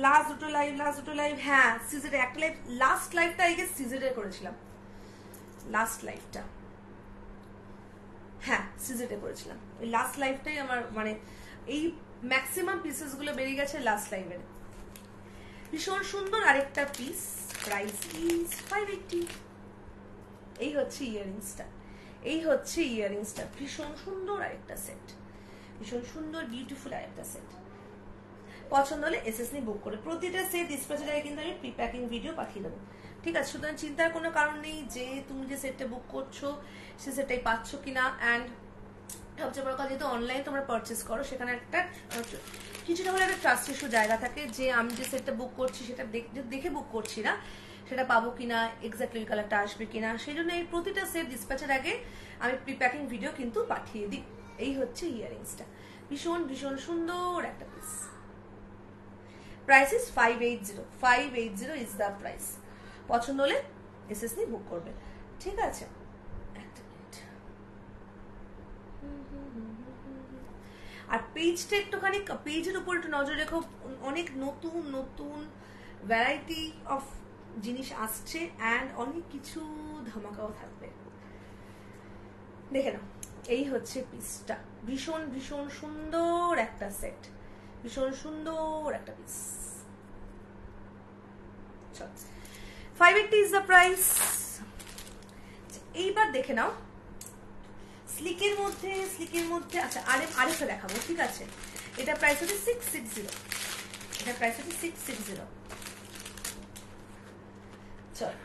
লাস্ট দুটো লাইভ, হ্যাঁ সিজের একটা লাইভ, লাস্ট লাইভটা আই গেস সিজের করেছিলাম, লাস্ট লাইভটা, হ্যাঁ সিজেটে করেছিলাম। ওই লাস্ট লাইভটাই আমার মানে এই ম্যাক্সিমাম পিসেস গুলো বেরিয়ে গেছে লাস্ট লাইভের। ভীষণ সুন্দর আরেকটা পিস। Price is 580। এই হচ্ছে ইয়ারিংসটা, এই হচ্ছে ইয়ারিংসটা। ভীষণ সুন্দর আরেকটা সেট, ভীষণ সুন্দর বিউটিফুল আরেকটা সেট। পছন্দ হলে এসএসসি বুক করে। প্রতিটা সেট ডিসপ্যাচের আগে কিন্তু আমি প্রি প্যাকিং ভিডিও পাঠিয়ে দেবো, ঠিক আছে। সুতরাং চিন্তার কোনো কারণ নেই যে তুমি যে সেটটা বুক করছো সে সেটটাই পাচ্ছ কিনা। অ্যান্ড সবচেয়ে বড় কথা, যেহেতু অনলাইন তোমরা পারচেস করো, সেখানে একটা কিছুটা হলে একটা ট্রাস্ট ইস্যু জায়গা থাকে যে আমি যে সেটটা বুক করছি সেটা দেখে বুক করছি না, সেটা পাবো কিনা, এক্স্যাক্টলি ওই কালারটা আসবে কিনা। সেই জন্য এই প্রতিটা সেট ডিসপ্যাচের আগে আমি প্রি প্যাকিং ভিডিও কিন্তু পাঠিয়ে দিই। এই হচ্ছে ইয়ারিংসটা। ভীষণ ভীষণ সুন্দর একটা piece. Price is 580। 580 is the price. পছন্দ হলে এসএসসি বুক করবে, ঠিক আছে। আর পেজটা একটুখানি, পেজের উপর একটু নজর রেখো, অনেক নতুন নতুন ভ্যারাইটি অফ জিনিস আসছে অ্যান্ড অনেক কিছু ধামাকাও থাকবে। দেখে নাও, এই হচ্ছে পিসটা। ভীষণ ভীষণ সুন্দর একটা সেট, ভীষণ সুন্দর একটা পিস। 580 is the price. এইবার দেখে নাও স্লিকের মধ্যে আচ্ছা আরেকটা দেখাবো, ঠিক আছে? এটা প্রাইস হচ্ছে 660, এটা প্রাইস হচ্ছে 660। চল,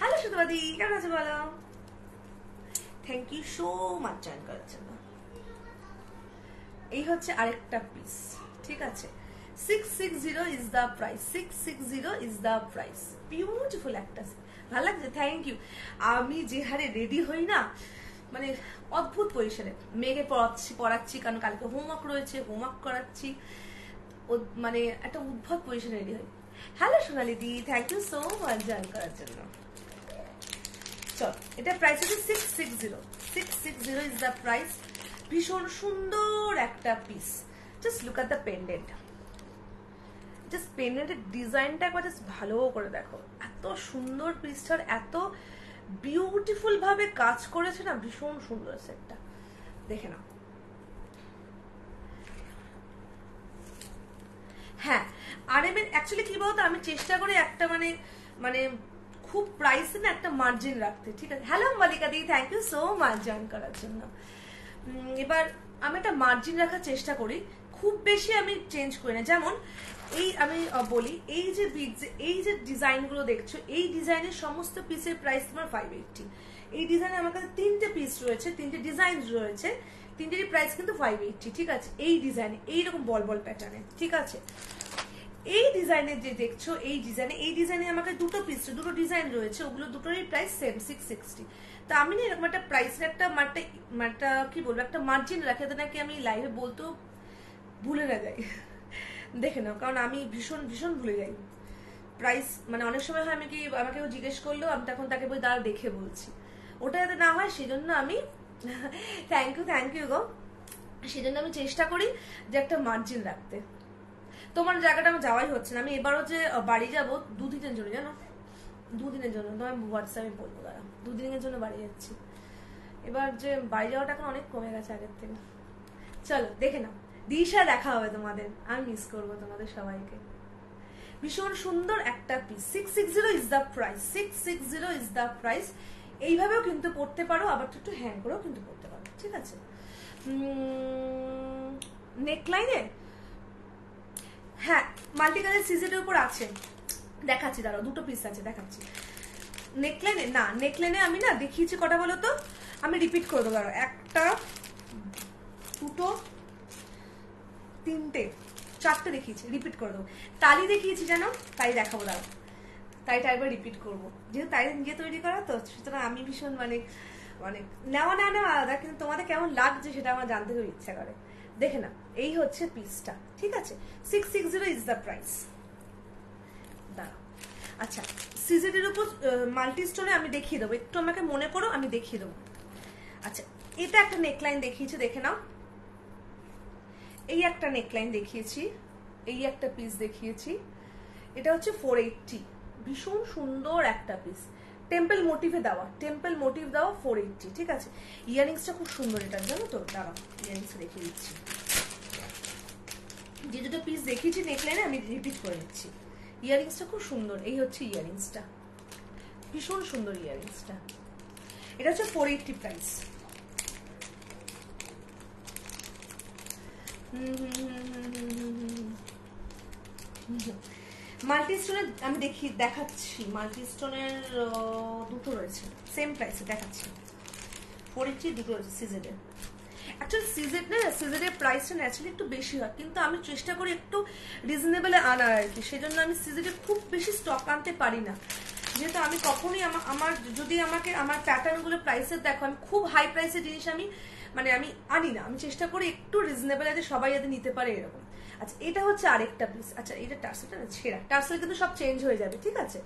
হ্যালো সুতরাদি, কেমন আছো বলো? Thank you so much join করার জন্য। এই হচ্ছে আরেকটা পিস, ঠিক আছে? 660 is the price, 660 is the price. Beautiful একটা, ভালো লাগছে, থ্যাংক ইউ। আমি যে হারে রেডি হই না, মানে অদ্ভুত পরিসরে। মেয়েকে পড়াচ্ছি কারণ কালকে হোমওয়ার্ক রয়েছে, হোমওয়ার্ক করাচ্ছি, মানে একটা উদ্ভট পরিসরে রেডি হই। হ্যালো সোনালি দি, thank you so much join করার জন্য। চল, এটা প্রাইস হচ্ছে 660, 660 ইজ দ্য প্রাইস। ভীষণ সুন্দর একটা piece. Just look at the pendant, just পেন্ডেন্টের ডিজাইনটা একবার জাস্ট ভালো করে দেখো। এত সুন্দর পিসটার, এত বিউটিফুল ভাবে কাজ করেছে না, ভীষণ সুন্দর সেটটা। দেখে নাও। হ্যাঁ, আর এবার অ্যাকচুয়ালি কি বলতো, আমি চেষ্টা করি একটা মানে খুব প্রাইসে না একটা মার্জিন রাখতে, ঠিক আছে? হ্যালো মালিকা দি, thank you so much join করার জন্য। এবার আমি একটা মার্জিন রাখার চেষ্টা করি, খুব বেশি আমি চেঞ্জ করি না। যেমন এই আমি বলি, এই যে এই যে ডিজাইনগুলো দেখছো, এই ডিজাইনের সমস্ত পিসের প্রাইস তোমার 580। এই ডিজাইনে আমার কাছে 3টে পিস রয়েছে, 3টে ডিজাইন রয়েছে, 3টেরই প্রাইস কিন্তু 580, ঠিক আছে? এই ডিজাইনে, এইরকম বল বল প্যাটার্নে, ঠিক আছে? এই ডিজাইনের যে দেখছো, এই ডিজাইনে আমাকে দুটো ডিজাইন রয়েছে, ওগুলো দুটোরই প্রাইস সেম 660। তা আমি না এরকম একটা প্রাইসের একটা কি বলবো, একটা মার্জিন রাখে তো নাকি আমি লাইভে বলতেও ভুলে না যাই। দেখে নাও, কারণ আমি ভীষণ ভীষণ ভুলে যাই প্রাইস। মানে অনেক সময় হয় আমি কি, আমাকে জিজ্ঞেস করলেও আমি তখন তাকে বই দাঁড়া দেখে বলছি, ওটা যাতে না হয় সেই জন্য আমি থ্যাংক ইউ গো, সেই জন্য আমি চেষ্টা করি যে একটা মার্জিন রাখতে। তোমার জায়গাটা আমার যাওয়াই হচ্ছে না। আমি এবারও যে বাড়ি যাবো 2 দিনের জন্য, জানো, 2 দিনের জন্য, তোমার হোয়াটসঅ্যাপে বলবো, দাঁড়া, 2 দিনের জন্য বাড়ি যাচ্ছি। এবার যে বাড়ি যাওয়াটা এখন অনেক কমে গেছে আগের থেকে। চলো দেখে নাও, দিশা দেখা হবে তোমাদের, আমি মিস করবো তোমাদের সবাইকে। ভীষণ সুন্দর একটা piece, 660 is the price, 660 is the price. এইভাবেও কিন্তু পড়তে পারো, আবার একটু হ্যাং করেও কিন্তু পড়তে পারো, ঠিক আছে? নেকলাইনে হ্যাঁ মাল্টি কালার সিজেটের উপর আছে, দেখাচ্ছি, দাঁড়াও, দুটো পিস আছে, দেখাচ্ছি। নেকলাইনে আমি না দেখিয়েছি কটা বলো তো, আমি রিপিট করে দেবো, দাঁড়াও, 1টা 2টো 3টে 4টে দেখিয়েছি, রিপিট করে দেবো। তালি দেখিয়েছি জানো, তাই দেখাবো, দাঁড়াও, তাইটা একবার রিপিট করবো, যেহেতু তাই নিজে তৈরি করা তো, সুতরাং আমি ভীষণ মানে নেওয়া আলাদা, কিন্তু তোমাদের কেমন লাগছে সেটা আমার জানতে খুব ইচ্ছা করে। দেখে না, এই হচ্ছে পিসটা, ঠিক আছে? 660 ইজ দ্য প্রাইস। দাঁড়াও, আচ্ছা, সিজেটের উপর মাল্টি স্টোনে আমি দেখিয়ে দেবো, একটু আমাকে মনে করো, আমি দেখিয়ে দেবো। আচ্ছা, এটা একটা নেকলাইন দেখিয়েছি, দেখে নাও। এই একটা নেকলাইন দেখিয়েছি, এই একটা পিস দেখিয়েছি, এটা হচ্ছে 480, ভীষণ সুন্দর একটা পিস, টেম্পল মোটিভ দেওয়া 480, ঠিক আছে? ইয়ারিংসটা খুব সুন্দর, এটার জানো তো, দাঁড়াও ইয়ারিংস দেখিয়ে দিচ্ছি। যে দুটো পিস দেখিয়েছি নেকলাইনে আমি রিপিট করে নিচ্ছি। ইয়ারিংসটা খুব সুন্দর, এই হচ্ছে ইয়ারিংসটা, ভীষণ সুন্দর ইয়ারিংসটা। এটা হচ্ছে 480 প্রাইস। মাল্টি স্টোনের আমি দেখাচ্ছি, মাল্টি স্টোনের দুটো রয়েছে সেম প্রাইসে, দেখাচ্ছি। 480 দুটো রয়েছে সিজেডের। অ্যাকচুয়ালি সিজেডের প্রাইসটা ন্যাচারালি একটু বেশি হয়, কিন্তু আমি চেষ্টা করি একটু রিজনেবলে আনার আর কি, সেজন্য আমি সিজেডে খুব বেশি স্টক আনতে পারি না, যেহেতু আমি কখনোই আমার যদি আমাকে আমার প্যাটার্নগুলো প্রাইসের দেখো, আমি খুব হাই প্রাইসের জিনিস আমি আনি না, আমি চেষ্টা করি একটু রিজনেবল যাতে সবাই যাতে নিতে পারে এরকম। আচ্ছা, এটা হচ্ছে আরেকটা পিস। আচ্ছা, এটা টার্সেলটা না ছেঁড়া, টার্সেল কিন্তু সব চেঞ্জ হয়ে যাবে, ঠিক আছে?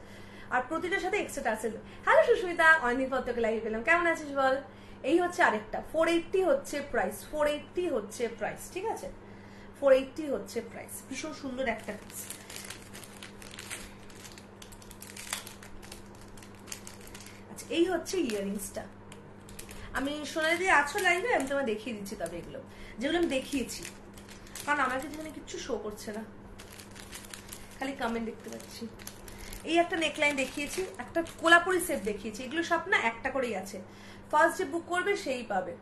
আর প্রতিটার সাথে এক্সট্রা টার্সেল। হ্যালো সুস্মিতা, অনেকদিন পর তোকে লাইভ পেলাম, কেমন আছিস বল? এই হচ্ছে আরেকটা, 480 হচ্ছে প্রাইস, 480 হচ্ছে প্রাইস, ঠিক আছে? 480 হচ্ছে প্রাইস, ভীষণ সুন্দর একটা পিস। আচ্ছা, এই হচ্ছে ইয়ারিংসটা। আমি সোনালি দিয়ে আছো লাইভে, আমি তোমায় দেখিয়ে দিচ্ছি তবে এগুলো যেগুলো আমি দেখিয়েছি, কারণ আমার কাছে এখানে কিচ্ছু শো করছে না, খালি কমেন্ট দেখতে পাচ্ছি। এই একটা নেকলাইন দেখিয়েছি, একটা কোলাপুরি সেট দেখিয়েছি, এগুলো সব না একটা করেই আছে, ফার্স্ট যে বুক করবে সেই পাবে।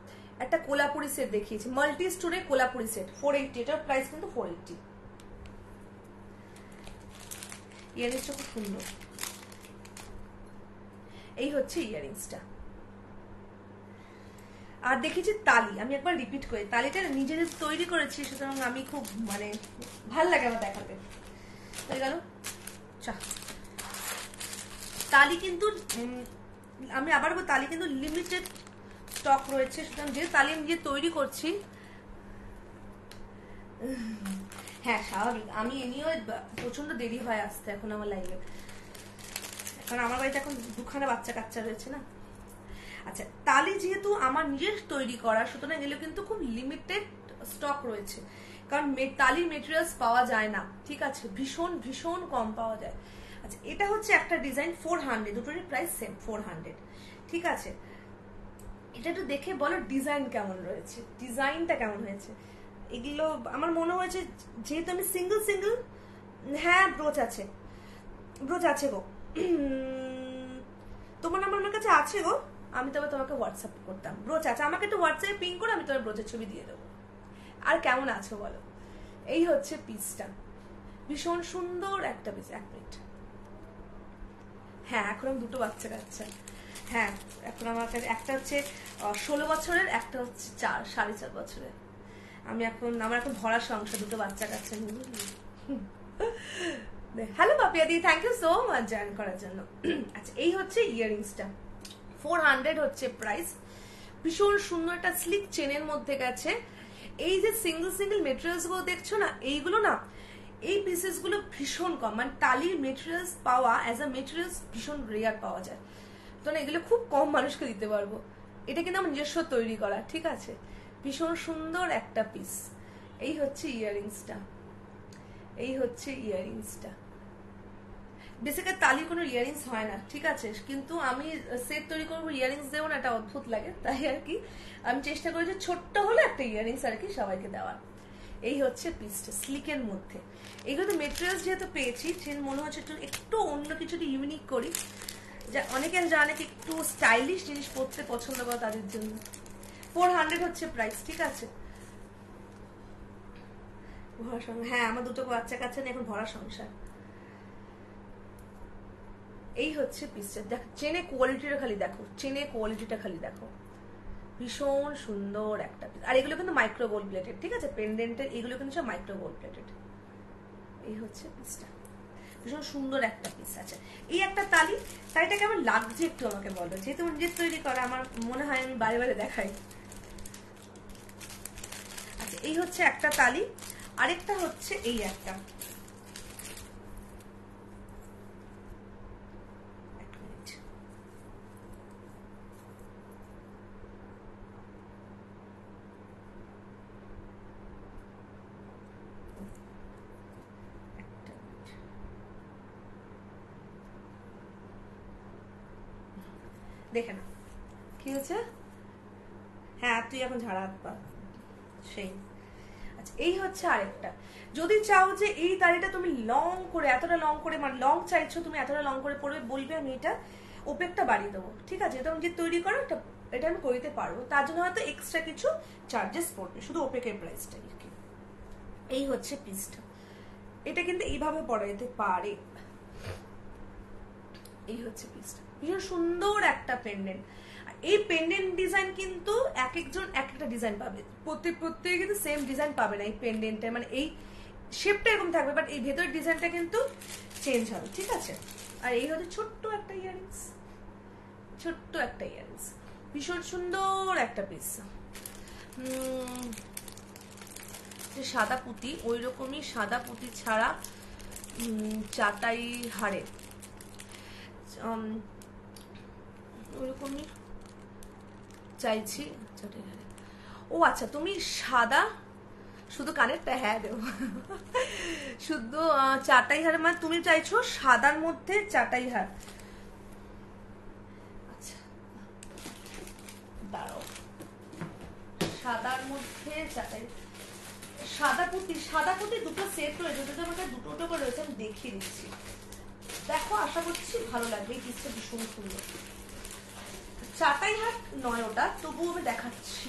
একটা কোলাপুরি সেট দেখিয়েছি, মাল্টি স্টোরে কোলাপুরি সেট 480, এটার প্রাইস কিন্তু 480। ইয়ারিংসটা খুব সুন্দর, এই হচ্ছে ইয়ারিংসটা। আর দেখেছি তালি, আমি একবার রিপিট করি, তালিটা নিজে তৈরি করেছি, সুতরাং আমি খুব মানে ভাল লাগে আমার দেখাতে। হয়ে গেল তালি, কিন্তু আমি আবার তালি কিন্তু লিমিটেড স্টক রয়েছে, সুতরাং যে তালি আমি যে তৈরি করছি, হ্যাঁ স্বাভাবিক, আমি এমনিও প্রচন্ড দেরি হয় আসতে এখন আমার লাইভে, কারণ আমার বাড়িতে এখন দুখানা বাচ্চা কাচ্চা রয়েছে না। আচ্ছা, তালি যেহেতু আমার নিজের তৈরি করা, সুতরাং এগুলো কিন্তু খুব লিমিটেড স্টক রয়েছে, কারণ তালির মেটেরিয়ালস পাওয়া যায় না, ঠিক আছে, ভীষণ ভীষণ কম পাওয়া যায়। আচ্ছা, এটা হচ্ছে একটা ডিজাইন 400, দুটোরই প্রাইস সেম 400, ঠিক আছে। এটা একটু দেখে বলো ডিজাইন কেমন রয়েছে, ডিজাইনটা কেমন হয়েছে। এগুলো আমার মনে হয়েছে যেহেতু আমি সিঙ্গেল সিঙ্গেল, হ্যাঁ ব্রোচ আছে, ব্রোচ আছে গো, তোমার নাম্বার আমার কাছে আছে গো, আমি তবে তোমাকে হোয়াটসঅ্যাপ করতাম, ব্রোচ আছে, আমাকে একটু হোয়াটসঅ্যাপে পিং করে আমি তোমার ব্রোচের ছবি দিয়ে দেবো। আর কেমন আছো বলো। এই হচ্ছে পিসটা, ভীষণ সুন্দর একটা পিস। 1 মিনিট, হ্যাঁ এখন আমি দুটো বাচ্চা কাচ্চা, হ্যাঁ এখন আমার কাছে একটা হচ্ছে 16 বছরের, একটা হচ্ছে 4.5 বছরের। আমি এখন আমার এখন ভরা সংসার, দুটো বাচ্চা কাচ্চা। হ্যালো পাপিয়াদি, thank you so much join করার জন্য। আচ্ছা, এই হচ্ছে ইয়ারিংসটা, 400 হচ্ছে প্রাইস, ভীষণ সুন্দর একটা স্লিক চেনের মধ্যে গেছে। এই যে সিঙ্গেল সিঙ্গেল মেটেরিয়ালস গুলো দেখছো না, এইগুলো না, এই পিসেস গুলো ভীষণ কম, মানে টালির মেটেরিয়ালস পাওয়া অ্যাজ আ মেটেরিয়ালস ভীষণ রেয়ার পাওয়া যায়, তো না এগুলো খুব কম মানুষকে দিতে পারবো। এটা কিন্তু আমার নিজস্ব তৈরি করা, ঠিক আছে, ভীষণ সুন্দর একটা পিস। এই হচ্ছে ইয়ারিংসটা, এই হচ্ছে ইয়ারিংসটা। বেসিক্যালি তালির কোনো ইয়ারিংস হয় না, ঠিক আছে, কিন্তু আমি সেট তৈরি করবো, ইয়ারিংস দেবো না, এটা অদ্ভুত লাগে, তাই আর কি আমি চেষ্টা করি যে ছোট্ট হলে একটা ইয়ারিংস আর কি সবাইকে দেওয়ার। এই হচ্ছে পিসটা স্লিকের মধ্যে। এইগুলো তো মেটেরিয়ালস যেহেতু পেয়েছি, সেটা মনে হচ্ছে একটু অন্য কিছুটা ইউনিক করি, যা অনেকে জানে কি একটু স্টাইলিশ জিনিস পরতে পছন্দ করে, তাদের জন্য 400 হচ্ছে প্রাইস, ঠিক আছে। ভরা সংসার, হ্যাঁ আমার দুটো বাচ্চা কাচ্চা নিয়ে এখন ভরা সংসার। এই হচ্ছে পিসটা, দেখো চেনে কোয়ালিটিটা খালি দেখো, চেনে কোয়ালিটিটা খালি দেখো, ভীষণ সুন্দর একটা পিস। আর এগুলো কিন্তু মাইক্রো গোল্ড প্লেটেড, ঠিক আছে, পেন্ডেন্টের এগুলো কিন্তু সব মাইক্রো গোল্ড প্লেটেড। এই হচ্ছে পিসটা, ভীষণ সুন্দর একটা পিস। আছে এই একটা তালি, তালিটা কেমন লাগছে একটু আমাকে বলো, যেহেতু নিজের তৈরি করা, আমার মনে হয় আমি বারে বারে দেখাই। আচ্ছা, এই হচ্ছে একটা তালি, আরেকটা হচ্ছে এই একটা, দেখে না কি হচ্ছে, হ্যাঁ তুই এখন ঝাড়া হাত পা সেই। আচ্ছা, এই হচ্ছে আরেকটা, যদি চাও যে এই তালিটা তুমি লং করে, এতটা লং করে, মানে লং চাইছো তুমি, এতটা লং করে পড়বে, বলবে আমি এটা ওপেকটা বাড়িয়ে দেবো, ঠিক আছে, এটা যে তৈরি করো এটা আমি করে দিতে পারবো, তার জন্য হয়তো এক্সট্রা কিছু চার্জেস পড়বে, শুধু ওপেকের প্রাইসটা। এই হচ্ছে পিসটা, এটা কিন্তু এইভাবে পড়া যেতে পারে। এই হচ্ছে পিসটা, ভীষণ সুন্দর একটা পেন্ডেন্ট। এই পেন্ডেন্ট ডিজাইন কিন্তু এক একজন এক একটা ডিজাইন পাবে, প্রত্যেকে কিন্তু সেম ডিজাইন পাবে না এই পেন্ডেন্টে, মানে এই শেপটা এরকম থাকবে, বাট এই ভেতরের ডিজাইনটা কিন্তু চেঞ্জ হবে, ঠিক আছে। আর এই হচ্ছে ছোট্ট একটা ইয়ারিংস, ছোট্ট একটা ইয়ারিংস, ভীষণ সুন্দর একটা পিস। যে সাদা পুঁতি, ওই রকমই সাদা পুঁতি ছাড়া চাটাই হাড়ে ওরকমই চাইছি। ও আচ্ছা, তুমি সাদা শুধু কানেরটা, হ্যাঁ দেবো, শুধু চাটাই হাড়, মানে তুমি চাইছো সাদার মধ্যে চাটাই হাড়। আচ্ছা দাঁড়াও, সাদার মধ্যে সাদা পুঁতি দুটো সেট রয়েছে, যদি আমাকে দুটো করে রয়েছে, আমি দেখিয়ে দিচ্ছি। দেখো, আশা করছি ভালো লাগবে। এই পিসটা ভীষণ সুন্দর। চাটাই হাট নয় ওটা, তবুও আমি দেখাচ্ছি।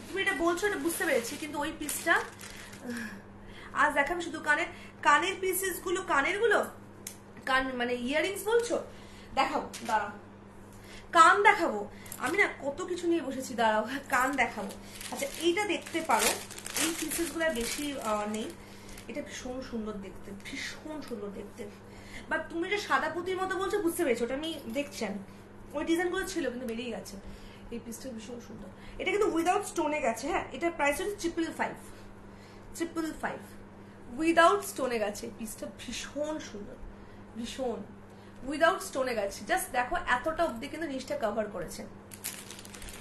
তুমি এটা বলছো, এটা বুঝতে পেরেছি, কিন্তু ওই পিসটা আজ দেখাবে শুধু কানের পিসেস গুলো, কানের গুলো কান মানে ইয়ারিংস বলছো, দেখাবো, দাঁড়াও। কান দেখাবো, আমি না কত কিছু নিয়ে বসেছি, দাঁড়াও। কান দেখাবো। আচ্ছা, এইটা দেখতে পারো, এই পিসেস গুলো বেশি নেই। এটা ভীষণ সুন্দর দেখতে, ভীষণ সুন্দর দেখতে। বাট তুমি যে সাদা পুঁতির মতো বলছো, বুঝতে পেরেছো, ওটা আমি দেখছেন ওই ডিজাইন গুলো ছিল, কিন্তু বেরিয়ে গেছে। এই পিসটা ভীষণ সুন্দর। এটা কিন্তু উইদাউট স্টোনে গেছে। হ্যাঁ, এটার প্রাইস হচ্ছে 555 উইদাউট স্টোনে গেছে। পিসটা ভীষণ সুন্দর, ভীষণ উইদাউট স্টোনে গেছে। জাস্ট দেখো, এতটা অব্দি কিন্তু নিচটা কভার করেছে।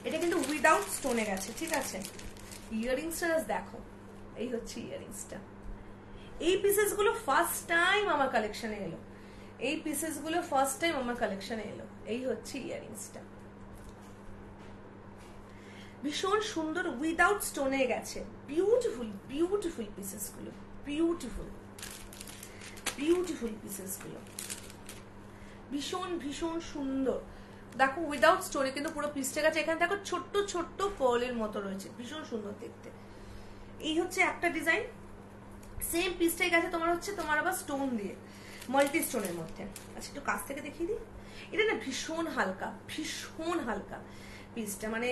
এটা কিন্তু উইদাউট স্টোনে গেছে, ঠিক আছে। ইয়ারিংসটা জাস্ট দেখো, এই হচ্ছে ইয়ারিংসটা। এই পিসেস গুলো ফার্স্ট টাইম আমার কালেকশনে এলো। এই পিসেস গুলো ফার্স্ট টাইম আমার কালেকশনে এলো। এই হচ্ছে ইয়ারিংসটা, ভীষণ সুন্দর, উইদাউট স্টোনে গেছে। বিউটিফুল বিউটিফুল পিসেস গুলো, বিউটিফুল বিউটিফুল পিসেস গুলো, ভীষণ ভীষণ সুন্দর। দেখো, উইদাউট স্টোনে কিন্তু পুরো পিসটা গেছে। এখানে দেখো ছোট্ট ছোট্ট পার্লের মতো রয়েছে, ভীষণ সুন্দর দেখতে। এই হচ্ছে একটা ডিজাইন। সেম পিসটাই গেছে তোমার হচ্ছে তোমার আবার স্টোন দিয়ে, মাল্টি স্টোনের মধ্যে। আচ্ছা, একটু কাছ থেকে দেখিয়ে দিই। এটা না ভীষণ হালকা, ভীষণ হালকা পিসটা, মানে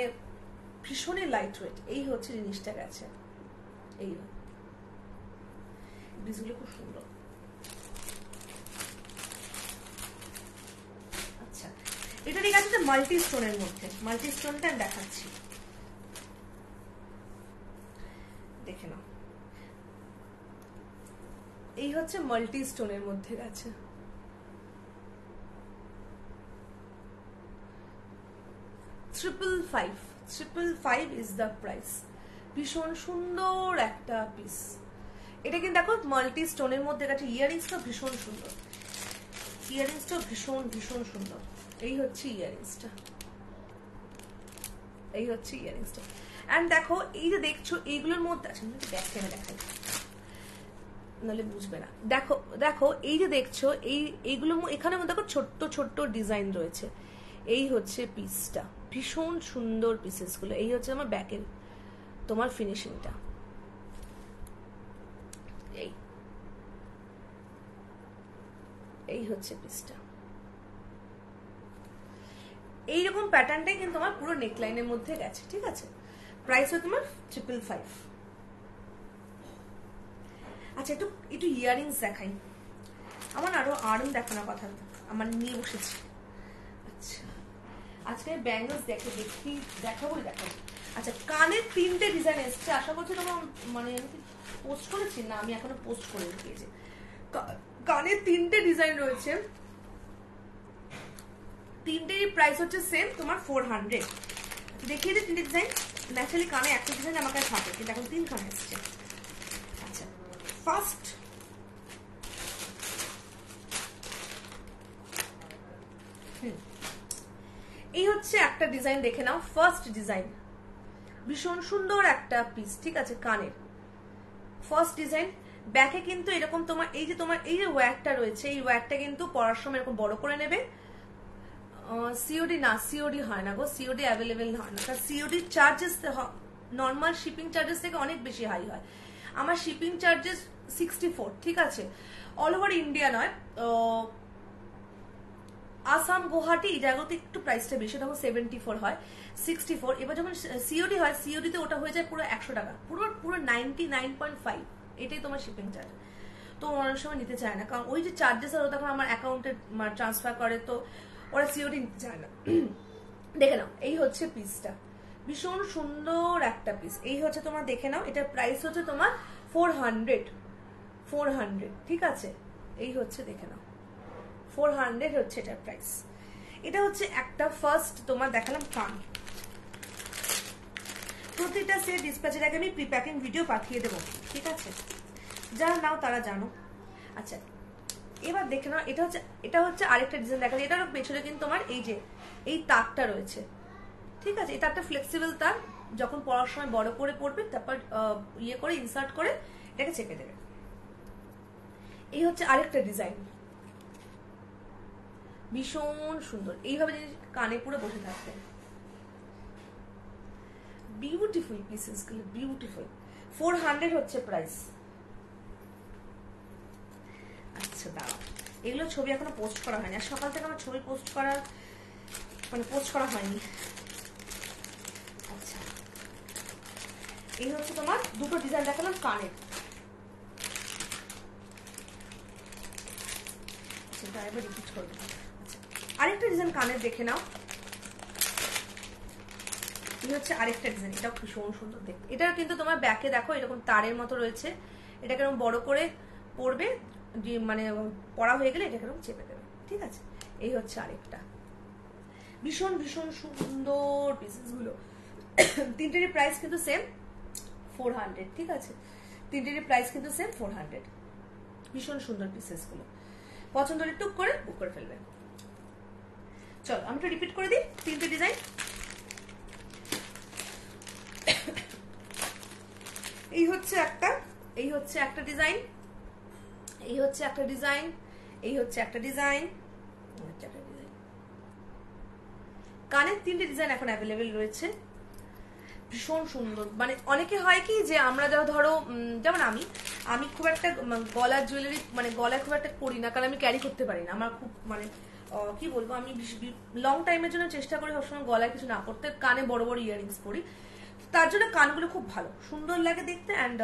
ভীষণই লাইট ওয়েট। এই হচ্ছে জিনিসটা গেছে। এই পিসগুলো খুব সুন্দর। আচ্ছা, এটা ঠিক আছে মাল্টি স্টোনের মধ্যে। মাল্টি স্টোনটা আমি দেখাচ্ছি, দেখে নাও। এই হচ্ছে মাল্টি স্টোনের মধ্যে গেছে। $555 ইজ দ্য প্রাইস। ভীষণ সুন্দর একটা পিস। এটা কিন্তু দেখো মাল্টি স্টোনের মধ্যে গেছে। ইয়ারিংসটা ভীষণ সুন্দর, ইয়ারিংসটা ভীষণ ভীষণ সুন্দর। এই হচ্ছে ইয়ারিংসটা, এই হচ্ছে ইয়ারিংসটা। এন্ড দেখো, এই যে দেখছো, এইগুলোর মধ্যে আছে, দেখাই নাহলে বুঝবে না। দেখো দেখো, এই যে দেখছো, এইগুলো এখানে দেখো ছোট্ট ছোট্ট ডিজাইন রয়েছে। এই হচ্ছে পিসটা, ভীষণ সুন্দর পিসেস গুলো। এই হচ্ছে আমার ব্যাকের তোমার ফিনিশিংটা। এই হচ্ছে পিসটা। এইরকম প্যাটার্নটাই কিন্তু আমার পুরো নেকলাইনের মধ্যে গেছে, ঠিক আছে। প্রাইস হয় তোমার 555। আচ্ছা, একটু ইয়ারিংস দেখাই। আমার আরো আর্ম দেখানোর কথা আমার নিয়ে বসেছি। আচ্ছা, আজকে ব্যাঙ্গলস দেখাবো। আচ্ছা, কানের 3টে ডিজাইন এসছে। আশা করছি তোমার মানে পোস্ট করেছি না, আমি এখনো পোস্ট করে দিয়েছি। কানের 3টে ডিজাইন রয়েছে, 3টেরই প্রাইস হচ্ছে সেম তোমার 400। দেখিয়ে দিই 3টে ডিজাইন। ন্যাচারালি কানে একটা ডিজাইন আমার কাছে থাকে, কিন্তু এখন 3 কানে এসছে। আচ্ছা, ফার্স্ট এই হচ্ছে একটা ডিজাইন, দেখে নাও। ফার্স্ট ডিজাইন, ভীষণ সুন্দর একটা পিস, ঠিক আছে, কানের ফার্স্ট ডিজাইন। ব্যাকে কিন্তু এরকম তোমার এই যে ওয়্যারটা রয়েছে, এই ওয়্যারটা কিন্তু পরার সময় এরকম বড় করে নেবে। সিওডি না, সিওডি হয় না গো, সিওডি অ্যাভেলেবেল হয় না, কারণ COD charges normal shipping charges থেকে অনেক বেশি হাই হয়। আমার শিপিং চার্জেস 64, ঠিক আছে, অল ওভার ইন্ডিয়া নয়, আসাম, গুয়াহাটি এই জায়গাতে একটু প্রাইসটা বেশি, তখন 74 হয়, 64। এবার যখন সিওডি হয়, সিওডিতে ওটা হয়ে যায় পুরো 100 টাকা, পুরো 99.5। এটাই তোমার শিপিং চার্জ। তো অনেক সময় নিতে চায় না, কারণ ওই যে চার্জেস আর তখন আমার অ্যাকাউন্টে ট্রান্সফার করে, তো ওরা সিওডি নিতে চায় না। দেখে নাও, এই হচ্ছে পিসটা, ভীষণ সুন্দর একটা পিস। এই হচ্ছে তোমার, দেখে নাও, এটার প্রাইস হচ্ছে তোমার 400, ঠিক আছে। এই হচ্ছে, দেখে নাও, 400 হচ্ছে এটার প্রাইস। এটা হচ্ছে একটা ফার্স্ট তোমার দেখালাম কান। প্রতিটা সেট ডিসপ্যাচের আগে আমি প্রিপ্যাকিং ভিডিও পাঠিয়ে দেবো, ঠিক আছে, যারা নাও তারা জানো। আচ্ছা, এবার দেখে নাও, এটা হচ্ছে আরেকটা ডিজাইন দেখালে। এটার পেছনে কিন্তু তোমার এই যে এই তাকটা রয়েছে, ঠিক আছে। এটা একটা ফ্লেক্সিবল তার, যখন পড়ার সময় বড় করে পড়বে তারপর ইয়ে করে ইনসার্ট করে এটাকে চেপে দেবে। এই হচ্ছে আরেকটা ডিজাইন, ভীষণ সুন্দর। এইভাবে যদি কানে পুরো বসে থাকতে, বিউটিফুল পিসেস গুলো, বিউটিফুল। 400 হচ্ছে প্রাইস। আচ্ছা দাঁড়াও, এগুলো ছবি এখনো পোস্ট করা হয়নি, আর সকাল থেকে আমার ছবি পোস্ট করা হয়নি। আচ্ছা, এই হচ্ছে তোমার দুটো ডিজাইন দেখালাম কানের। সেটা এবার রিপিট করবো। আচ্ছা, আরেকটা ডিজাইন কানের দেখে নাও। এই হচ্ছে আরেকটা ডিজাইন, এটাও ভীষণ সুন্দর দেখতে। এটা কিন্তু তোমার ব্যাকে দেখো এরকম তারের মতো রয়েছে, এটাকে এরকম বড় করে পড়বে, মানে পড়া হয়ে গেলে এটাকে এরকম চেপে দেবে। ঠিক আছে, এই হচ্ছে আরেকটা, ভীষণ ভীষণ সুন্দর পিসেস গুলো। তিনটেরই প্রাইস কিন্তু সেম 400। ঠিক আছে, তিনটেরই প্রাইস কিন্তু সেম 400। ভীষণ সুন্দর পিসেস গুলো, পছন্দ হলে টুক করে বুক করে ফেলবে। চলো আমি একটু রিপিট করে দিই তিনটে ডিজাইন। এই হচ্ছে একটা, এই হচ্ছে একটা ডিজাইন, এই হচ্ছে একটা ডিজাইন, এই হচ্ছে একটা ডিজাইন, কানের তিনটে ডিজাইন এখন অ্যাভেলেবেল রয়েছে, ভীষণ সুন্দর। মানে অনেকে হয় কি যে আমরা যা ধরো, যেমন আমি খুব একটা গলার জুয়েলারি, মানে গলায় খুব একটা পরি না, কারণ আমি ক্যারি করতে পারি না। আমার খুব মানে কি বলবো, আমি লং টাইমের জন্য চেষ্টা করি সবসময় গলায় কিছু না পড়তে, কানে বড় বড় ইয়ারিংস পরি। তার জন্য কানগুলো খুব ভালো, সুন্দর লাগে দেখতে, অ্যান্ড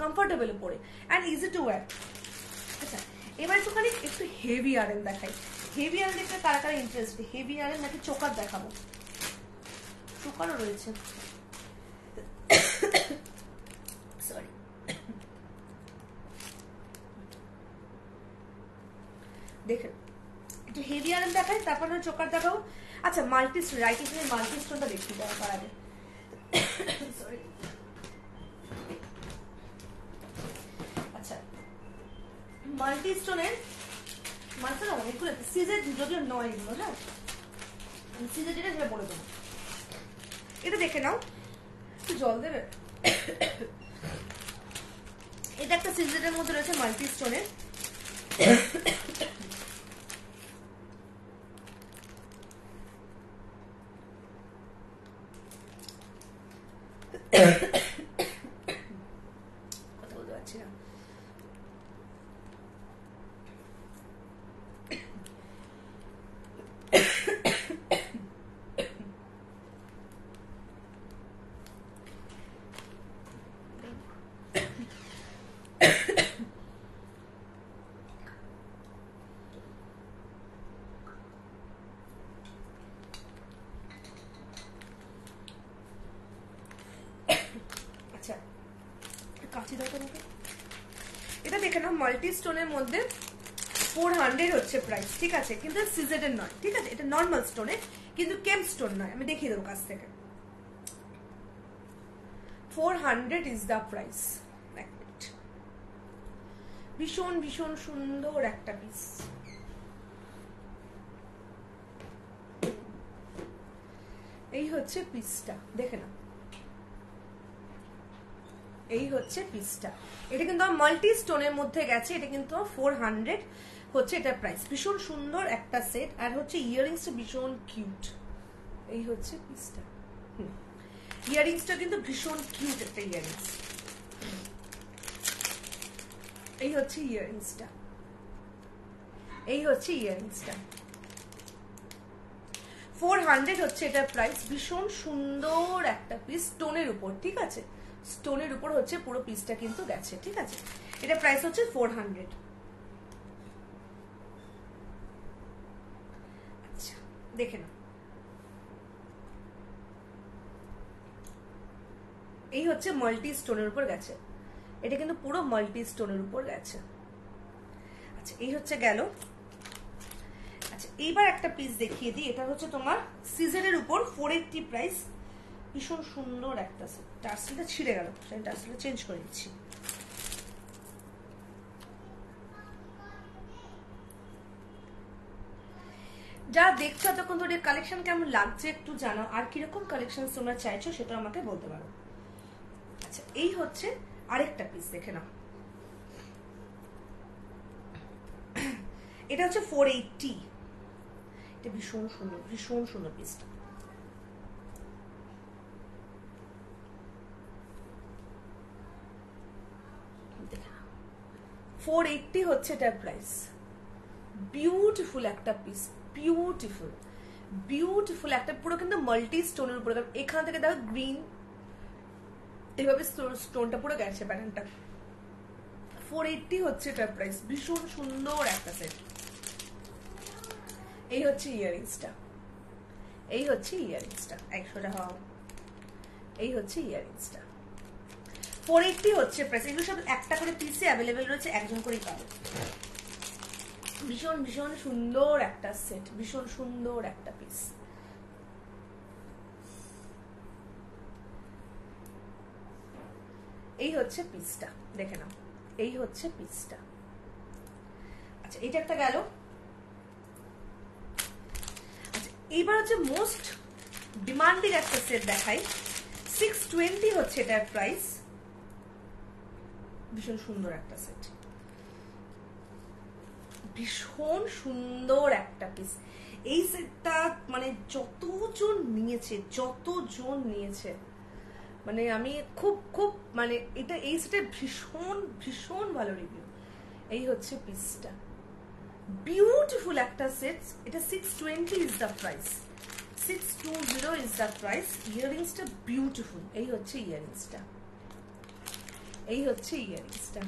কমফোর্টেবল পরে, অ্যান্ড ইজি টু ওয়্যার। আচ্ছা, এবার একটুখানি একটু হেভি আরেন দেখাই। হেভি আরেন দেখতে কারা কারা ইন্টারেস্ট? হেভি আরেন নাকি চোকার দেখাবো? চোকারও রয়েছে, সরি। দেখেন একটু হেভি আরেন দেখাই, তারপর চোকার দেখাবো। আচ্ছা, মাল্টি স্টোন, রাইটিং মাল্টি স্টোনটা দেখতে দেওয়া তার আগে। সরি। আচ্ছা, মাল্টি স্টোনের মাল্টি অনেকগুলো, সিজের যদিও নয় এগুলো, হ্যাঁ সিজের যেটা সেটা বলে দেবো। এটা দেখে নাও, একটু জল দেবে। এটা একটা সিজেটের মধ্যে রয়েছে মাল্টি স্টোনের। কথা বলতে পারছি না। এটা দেখে নাও, মাল্টি স্টোনের মধ্যে 400 হচ্ছে প্রাইস। ঠিক আছে, কিন্তু সিজেটের নয়। ঠিক আছে, এটা নর্মাল স্টোনে, কিন্তু কেম স্টোন নয়। আমি দেখিয়ে দেবো কাছ থেকে। 400 ইজ দ্য প্রাইস। ভীষণ ভীষণ সুন্দর একটা পিস। এই হচ্ছে পিসটা, দেখে নাও, এই হচ্ছে পিসটা। এটা কিন্তু মাল্টি স্টোনের মধ্যে গেছে, এটা কিন্তু 400 হচ্ছে এটা প্রাইস। ভীষণ সুন্দর একটা সেট, আর হচ্ছে ইয়ারিংসটা ভীষণ কিউট। এই হচ্ছে পিসটা, ইয়ারিংসটা কিন্তু ভীষণ কিউট একটা ইয়ারিংস। এই হচ্ছে ইয়ারিংসটা, এই হচ্ছে ইয়ারিংসটা। 400 হচ্ছে এটার প্রাইস। ভীষণ সুন্দর একটা পিস স্টোনের উপর। ঠিক আছে, স্টোনের উপর হচ্ছে পুরো পিসটা কিন্তু গেছে। ঠিক আছে, এটা প্রাইস হচ্ছে 400। আচ্ছা, দেখে নাও, এই হচ্ছে মাল্টি স্টোনের উপর গেছে। এটা কিন্তু পুরো মাল্টি স্টোনের উপর গেছে। আচ্ছা, এই হচ্ছে গেল। আচ্ছা, এইবার একটা পিস দেখিয়ে দিই। এটা হচ্ছে তোমার সিজারের উপর 480 প্রাইস। ভীষণ সুন্দর একটা সেট। টার্সেলটা ছিঁড়ে গেল, সেই টার্সেলটা চেঞ্জ করে দিচ্ছি। যারা দেখছো এতক্ষণ ধরে কালেকশন কেমন লাগছে একটু জানাও, আর কিরকম কালেকশন তোমরা চাইছো সেটা আমাকে বলতে পারো। আচ্ছা, এই হচ্ছে আরেকটা পিস, দেখে নাও। এটা হচ্ছে 480, এটা ভীষণ সুন্দর, ভীষণ সুন্দর পিসটা। $480 হচ্ছে এটার প্রাইস। বিউটিফুল একটা পিস, বিউটিফুল বিউটিফুল একটা, পুরো কিন্তু মাল্টি স্টোনের উপরে। এখান থেকে দেখো গ্রিন এইভাবে স্টোনটা পুরো গেছে প্যাটার্নটা। 480 হচ্ছে এটার প্রাইস। ভীষণ সুন্দর একটা সেট। এই হচ্ছে ইয়ারিংসটা, এই হচ্ছে ইয়ারিংসটা 100 টাকা। এই হচ্ছে ইয়ারিংসটা 480 হচ্ছে প্রাইস। এগুলো সব একটা করে পিসে অ্যাভেলেবেল রয়েছে, একজন করেই পাবে। ভীষণ ভীষণ সুন্দর একটা সেট, ভীষণ সুন্দর একটা পিস। এই হচ্ছে পিসটা, দেখে নাও। এই হচ্ছে পিসটা। আচ্ছা, এটা একটা গেল। আচ্ছা, এইবার হচ্ছে মোস্ট ডিমান্ডিং একটা সেট দেখাই। 620 হচ্ছে এটার প্রাইস। ভীষণ সুন্দর একটা সেট, ভীষণ সুন্দর একটা পিস। এই সেটটা মানে যতজন নিয়েছে মানে আমি খুব খুব মানে এটা এই সেটের ভীষণ ভীষণ ভালো রিভিউ। এই হচ্ছে পিসটা, বিউটিফুল একটা সেট। এটা 620 is the price, 620 is the price. ইয়ারিংসটা বিউটিফুল। এই হচ্ছে ইয়ারিংসটা, এই হচ্ছে ইয়ারিংসটা।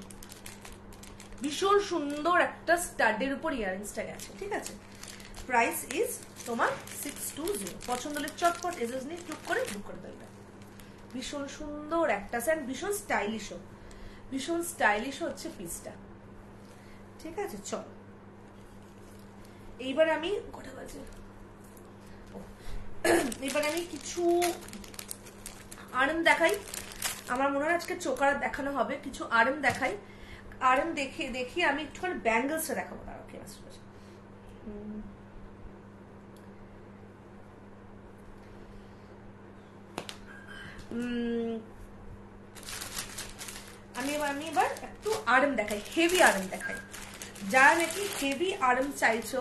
ভীষণ সুন্দর একটা স্টাডের উপর ইয়ারিংসটা গেছে, ঠিক আছে। প্রাইস ইজ তোমার 620। পছন্দ হলে চটপট এজেস নিয়ে ক্লিক করে বুক করে দেবে। ভীষণ সুন্দর একটা সেট, ভীষণ স্টাইলিশও, ভীষণ স্টাইলিশ হচ্ছে পিসটা, ঠিক আছে। চল এইবার আমি কটা বাজে, এবার আমি কিছু আরএম দেখাই। আমার মনে হয় আজকে চোকার দেখানো হবে, কিছু আরএম দেখাই। আরএম দেখি আমি একটুখানি ব্যাঙ্গেলসটা দেখাবো। তার ওকে, আমি এবার একটু আরএম দেখাই, হেভি আরএম দেখাই। যারা নাকি হেভি আরএম চাইছো,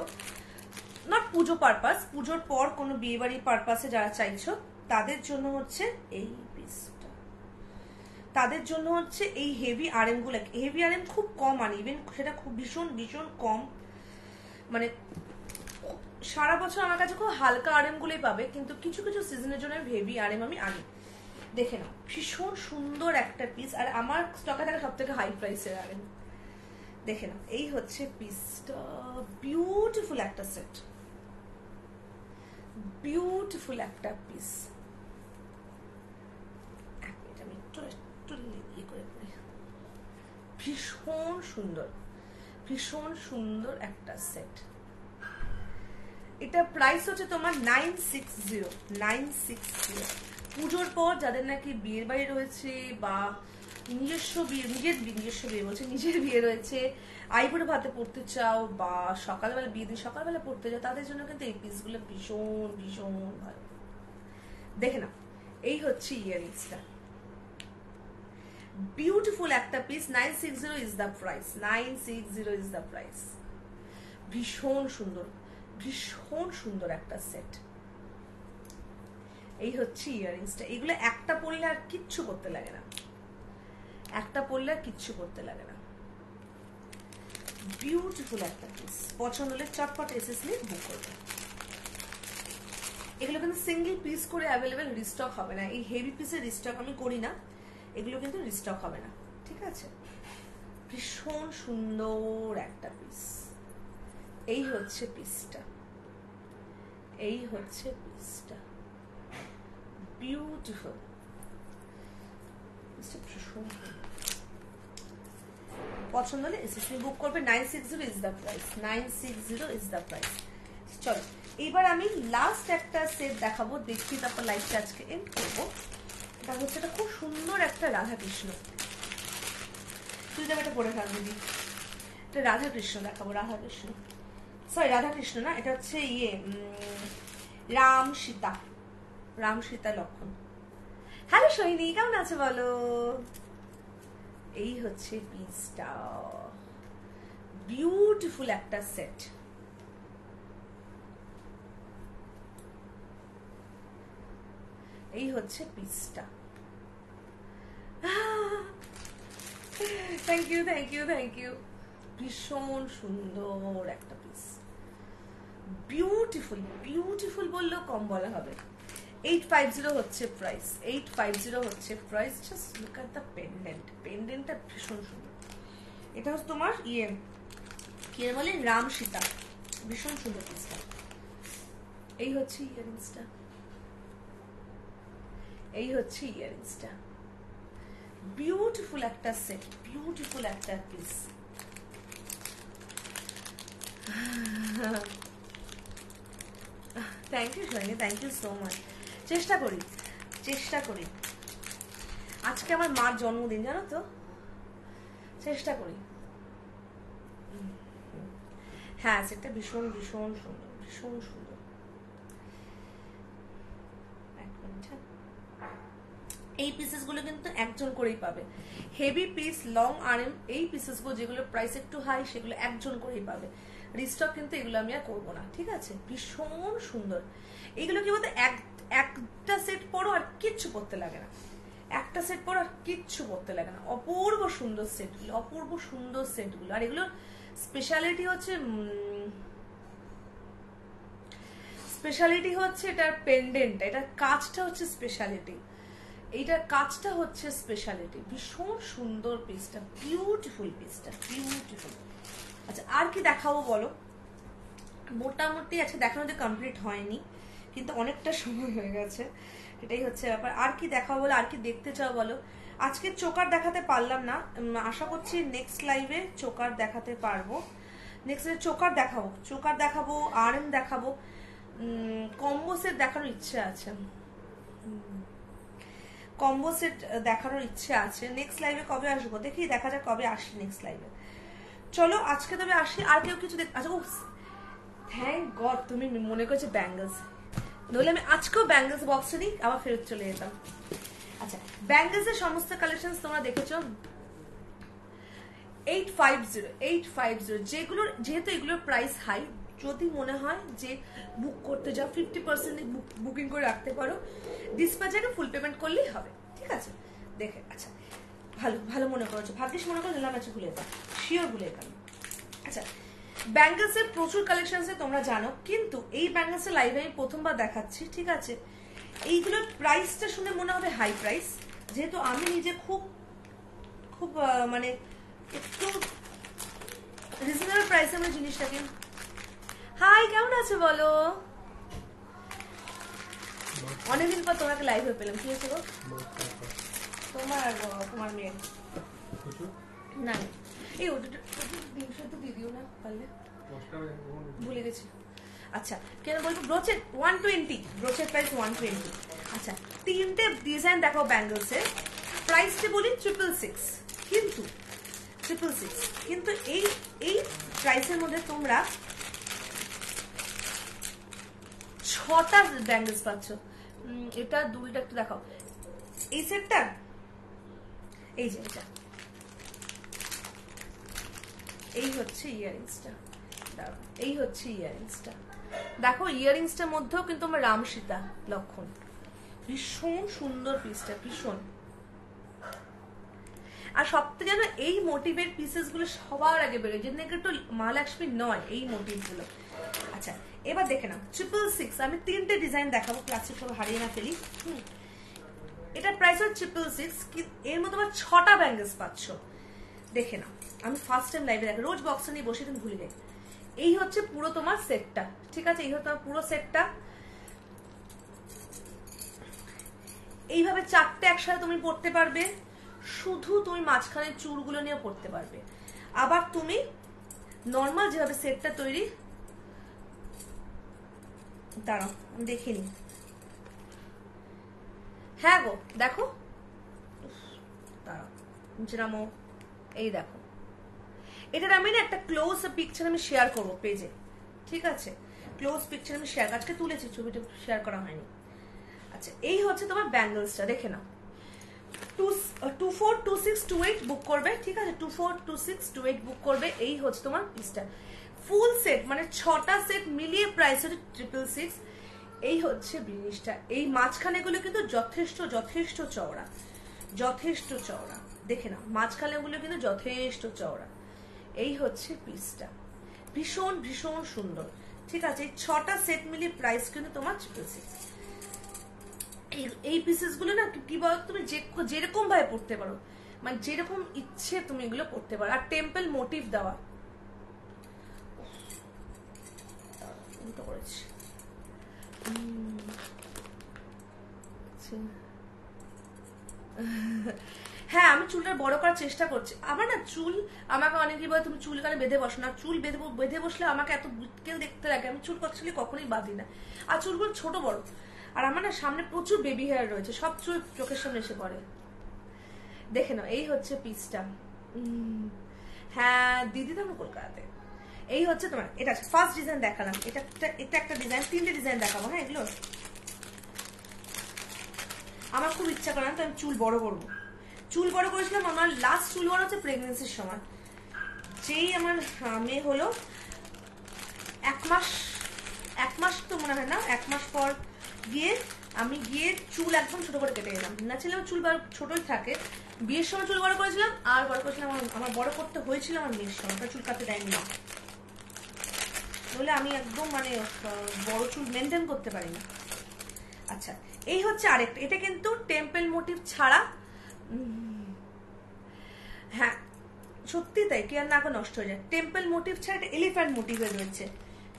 নট পুজো পারপাস, পুজোর পর কোনো বিয়ে বাড়ির পারপাসে যারা চাইছো, তাদের জন্য হচ্ছে এই পিসটা, তাদের জন্য হচ্ছে এই হেভি আরএম গুলো। হেভি আরএম খুব কম আনি, ইভেন সেটা খুব ভীষণ ভীষণ কম, মানে সারা বছর আমার কাছে খুব হালকা আরএম গুলোই পাবে, কিন্তু কিছু কিছু সিজনের জন্য হেভি আরএম আমি আনি। দেখে নাও, ভীষণ সুন্দর একটা পিস, আর আমার স্টকে থাকে সব থেকে হাই প্রাইসের আরএম। দেখে নাও, এই হচ্ছে পিসটা, বিউটিফুল একটা সেট, বিউটিফুল একটা পিস। আমি একটু ইয়ে করে পড়ি। ভীষণ সুন্দর, ভীষণ সুন্দর একটা সেট। এটা প্রাইস হচ্ছে তোমার 960। পুজোর পর যাদের নাকি বিয়ের বাড়ি রয়েছে বা নিজের বিয়ে রয়েছে, আইবুড়ো ভাতে পড়তে চাও বা সকালবেলা বিয়ে দিন সকালবেলা পড়তে চাও, তাদের জন্য কিন্তু এই পিসগুলো ভীষণ ভীষণ ভালো। দেখে না, এই হচ্ছে ইয়ারিংসটা, বিউটিফুল একটা piece. 960 is the price, 960 is the price. ভীষণ সুন্দর, ভীষণ সুন্দর একটা সেট। এই হচ্ছে ইয়ারিংসটা। এগুলো একটা পরলে আর কিচ্ছু করতে লাগে না, একটা পরলে আর কিচ্ছু করতে লাগে না। বিউটিফুল একটা পিস। পছন্দ হলে চটপট এসএস নিয়ে বুক করবে। এগুলো কিন্তু সিঙ্গেল পিস করে অ্যাভেলেবেল, রিস্টক হবে না। এই হেভি পিসের রিস্টক আমি করি না, এগুলো কিন্তু রিস্টক হবে না, ঠিক আছে। ভীষণ সুন্দর একটা পিস। এই হচ্ছে পিসটা, এই হচ্ছে পিসটা, বিউটিফুল। পছন্দ হলে এসএসসি বুক করবে। 960 is the price, 960 is the price. চলো এবার আমি লাস্ট একটা সেট দেখাবো, দেখি তারপর লাইভটা আজকে এন্ড করবো। এটা হচ্ছে এটা খুব সুন্দর একটা রাধাকৃষ্ণ। তুই যাবে এটা পরে থাকবি, এটা রাধাকৃষ্ণ দেখাবো। রাধাকৃষ্ণ সরি রাধাকৃষ্ণ না, এটা হচ্ছে ইয়ে রাম সীতা, রাম সীতা লক্ষণ। হ্যালো সোহিনী, কেমন আছে বলো? এই হচ্ছে পিসটা, বিউটিফুল একটা সেট। এই হচ্ছে পিসটা। Thank you thank you thank you. ভীষণ সুন্দর একটা পিস, বিউটিফুল বিউটিফুল বললেও কম বলা হবে। 850 হচ্ছে প্রাইস, 850 হচ্ছে price. Just look at the pendant, পেন্ডেন্টটা ভীষণ সুন্দর। এটা হচ্ছে তোমার ইয়ে কি বলে রাম সীতা, ভীষণ সুন্দর পিসটা। এই হচ্ছে ইয়ারিংসটা, এই হচ্ছে ইয়ারিংসটা, বিউটিফুল একটা সেট, বিউটিফুল একটা piece. Thank you Sohini, thank you so much. চেষ্টা করি, চেষ্টা করি। আজকে আমার মার জন্মদিন জানো তো, চেষ্টা করি। হ্যাঁ সেটা ভীষণ ভীষণ সুন্দর, ভীষণ সুন্দর। এই পিসেস গুলো কিন্তু একজন করেই পাবে। হেভি পিস, লং আর্ম, এই পিসেস গুলো যেগুলো প্রাইস একটু হাই সেগুলো একজন করেই পাবে। রিস্টক কিন্তু এগুলো আমি আর করবো না, ঠিক আছে? ভীষণ সুন্দর এইগুলো। কি বলতে একটা সেট পরো আর কিচ্ছু পরতে লাগে না, একটা সেট পরো আর কিচ্ছু পরতে লাগে না। অপূর্ব সুন্দর সেটগুলো, অপূর্ব সুন্দর সেটগুলো। আর এগুলোর স্পেশালিটি হচ্ছে এটার পেন্ডেন্ট, এটার কাজটা হচ্ছে স্পেশালিটি, এইটার কাজটা হচ্ছে স্পেশালিটি। ভীষণ সুন্দর পিসটা, বিউটিফুল পিসটা, বিউটিফুল। আচ্ছা আর কি দেখাবো বলো? মোটামুটি আচ্ছা দেখানো যে কমপ্লিট হয়নি, কিন্তু অনেকটা সময় হয়ে গেছে, এটাই হচ্ছে ব্যাপার। আর কি দেখাবো বলো, আর কি দেখতে চাও বলো? আজকে চোকার দেখাতে পারলাম না, আশা করছি নেক্সট লাইভে চোকার দেখাতে পারবো। নেক্সট লাইভে চোকার দেখাবো, চোকার দেখাবো, আরএম দেখাবো, কম্বো সেট দেখানোর ইচ্ছে আছে, কম্বো সেট দেখানোর ইচ্ছে আছে। নেক্সট লাইভে কবে আসবো দেখি, দেখা যাক কবে আসি নেক্সট লাইভে। চলো আজকে তবে আসি। আর কেউ কিছু আচ্ছা ও থ্যাংক গড তুমি মনে করছো ব্যাঙ্গলস, নইলে আমি আজকেও ব্যাঙ্গলস বক্সে নিই আবার ফেরত চলে যেতাম। আচ্ছা ব্যাঙ্গলস এর সমস্ত কালেকশন তোমরা দেখেছো। 850 যেগুলোর, যেহেতু এগুলোর প্রাইস হাই, যদি মনে হয় যে বুক করতে যাও 50% বুকিং করে রাখতে পারো, ডিসপ্যাচারে ফুল পেমেন্ট করলেই হবে, ঠিক আছে? দেখে আচ্ছা ভালো ভালো মনে করেছো, ভাগ্যিস মনে করে নিলাম, আছে ভুলে যেতাম, শিওর ভুলে যেতাম। আচ্ছা ব্যাঙ্গলসের প্রচুর কালেকশন আছে তোমরা জানো, কিন্তু এই ব্যাঙ্গলসের লাইভে আমি প্রথমবার দেখাচ্ছি, ঠিক আছে? এইগুলোর প্রাইসটা শুনে মনে হবে হাই প্রাইস, যেহেতু আমি নিজে খুব খুব মানে একটু রিজনেবল প্রাইসে আমি জিনিসটাকে। হাই কেমন আছো বলো? অনেকদিন পর তোমাকে লাইভে পেলাম, কি হয়েছে গো? তোমার মেয়ে না এই ওটা তো দিদিও না পারলে, ভুলে গেছি। আচ্ছা কেন বলবো, ব্রোচের 120, ব্রোচের প্রাইস 120। আচ্ছা তিনটে ডিজাইন দেখো ব্যাঙ্গলসের, প্রাইসটা বলি 666, কিন্তু 666 কিন্তু এই প্রাইসের মধ্যে তোমরা 6টা ব্যাঙ্গলস পাচ্ছ। এটা দুইটা একটু দেখাও, এই সেটটা, এই যে এটা, এই হচ্ছে ইয়ারিংসটা, এই হচ্ছে ইয়ারিংসটা। দেখো ইয়ারিংসটার মধ্যেও কিন্তু আমার রাম সীতা লক্ষণ, ভীষণ সুন্দর পিসটা, ভীষণ। আর সবথেকে যেন এই মোটিভের পিসেস গুলো সবার আগে বেরোয়, যেদিন একটু মহালক্ষ্মী নয় এই মোটিভ গুলো। আচ্ছা এবার দেখে নাও 666, আমি তিনটে ডিজাইন দেখাবো, প্লাস্টিক সব হারিয়ে না ফেলি। এটার প্রাইস হচ্ছে 666, এর মধ্যে আবার 6টা ব্যাঙ্গলস পাচ্ছ, দেখে নাও। আমি ফার্স্ট টাইম লাইভে দেখো, রোজ বক্সে নিয়ে বসে কিন্তু ভুলে যাই। এই হচ্ছে পুরো তোমার সেটটা, ঠিক আছে? এই হচ্ছে তোমার পুরো সেটটা। এইভাবে 4টে একসাথে তুমি পড়তে পারবে, শুধু তুমি মাঝখানে চুলগুলো নিয়ে পড়তে পারবে। আবার তুমি নর্মাল যেভাবে সেটটা তৈরি, দাঁড়াও আমি দেখিনি, হ্যাঁ গো দেখো, দাঁড়াও যেরামো, এই দেখো, এটার আমি না একটা ক্লোজ পিকচার আমি শেয়ার করবো পেজে, ঠিক আছে, ক্লোজ পিকচার আমি শেয়ার আজকে তুলেছি, ছবিটা শেয়ার করা হয়নি। আচ্ছা, এই হচ্ছে তোমার ব্যাঙ্গলসটা, দেখে নাও। 242628 বুক করবে, ঠিক আছে, 242628 বুক করবে। এই হচ্ছে তোমার পিসটা, ফুল সেট মানে 6টা সেট মিলিয়ে প্রাইস হচ্ছে 666। এই হচ্ছে জিনিসটা। এই মাঝখানে গুলো কিন্তু যথেষ্ট যথেষ্ট চওড়া, যথেষ্ট চওড়া, দেখে নাও মাঝখানে গুলো কিন্তু যথেষ্ট চওড়া। এই হচ্ছে পিসটা, ভীষণ ভীষণ সুন্দর, ঠিক আছে। এই 6টা সেট মিলিয়ে প্রাইস কিন্তু তোমার 666। এই পিসেস গুলো না কি বলো, তুমি যেরকম ভাবে পড়তে পারো, মানে যেরকম ইচ্ছে তুমি এগুলো পড়তে পারো। আর টেম্পল মোটিভ দেওয়া, করেছি। হ্যাঁ, আমি চুলটা বড় করার চেষ্টা করছি। আমার না চুল, আমাকে অনেকেই বলে তুমি চুল কানে বেঁধে বসো না। চুল বেঁধে বসলে আমাকে এত কেউ দেখতে লাগে, আমি চুল অ্যাকচুয়ালি কখনোই বাঁধি না। আর চুলগুলো ছোট বড়, আর আমার না সামনে প্রচুর বেবি হেয়ার রয়েছে, সব চুল চোখের সামনে এসে পড়ে। দেখে নাও, এই হচ্ছে পিসটা। হ্যাঁ দিদি তো আমার কলকাতাতে। এই হচ্ছে তোমার, এটা ফার্স্ট ডিজাইন দেখালাম, এটা একটা ডিজাইন, 3টে ডিজাইন দেখাবো। হ্যাঁ, এগুলো আমার খুব ইচ্ছা করে না, তো আমি চুল বড় করবো। চুল বড় করেছিলাম, আমার লাস্ট চুল বড় হচ্ছে প্রেগনেন্সির সময়। যেই আমার মেয়ে হলো 1 মাস তো মনে হয় না, 1 মাস পর আমি গিয়ে চুল একদম ছোট করে কেটে গেলাম। না ছিলাম চুল ছোটই থাকে, বিয়ের সময় চুল বড় করেছিলাম, আর বড় করেছিলাম আমার বড় করতে হয়েছিল আমার মেয়ের সময়, চুল কাটতে দেয়নি না, বলে আমি একদম মানে বড় চুল মেনটেন করতে পারি না। আচ্ছা, এই হচ্ছে আরেকটা, এটা কিন্তু টেম্পল মোটিভ ছাড়া। হ্যাঁ সত্যি তাই, কি আর নাকা নষ্ট হয়ে যায়। টেম্পল মোটিভ ছাড়া এটা এলিফ্যান্ট মোটিভে রয়েছে,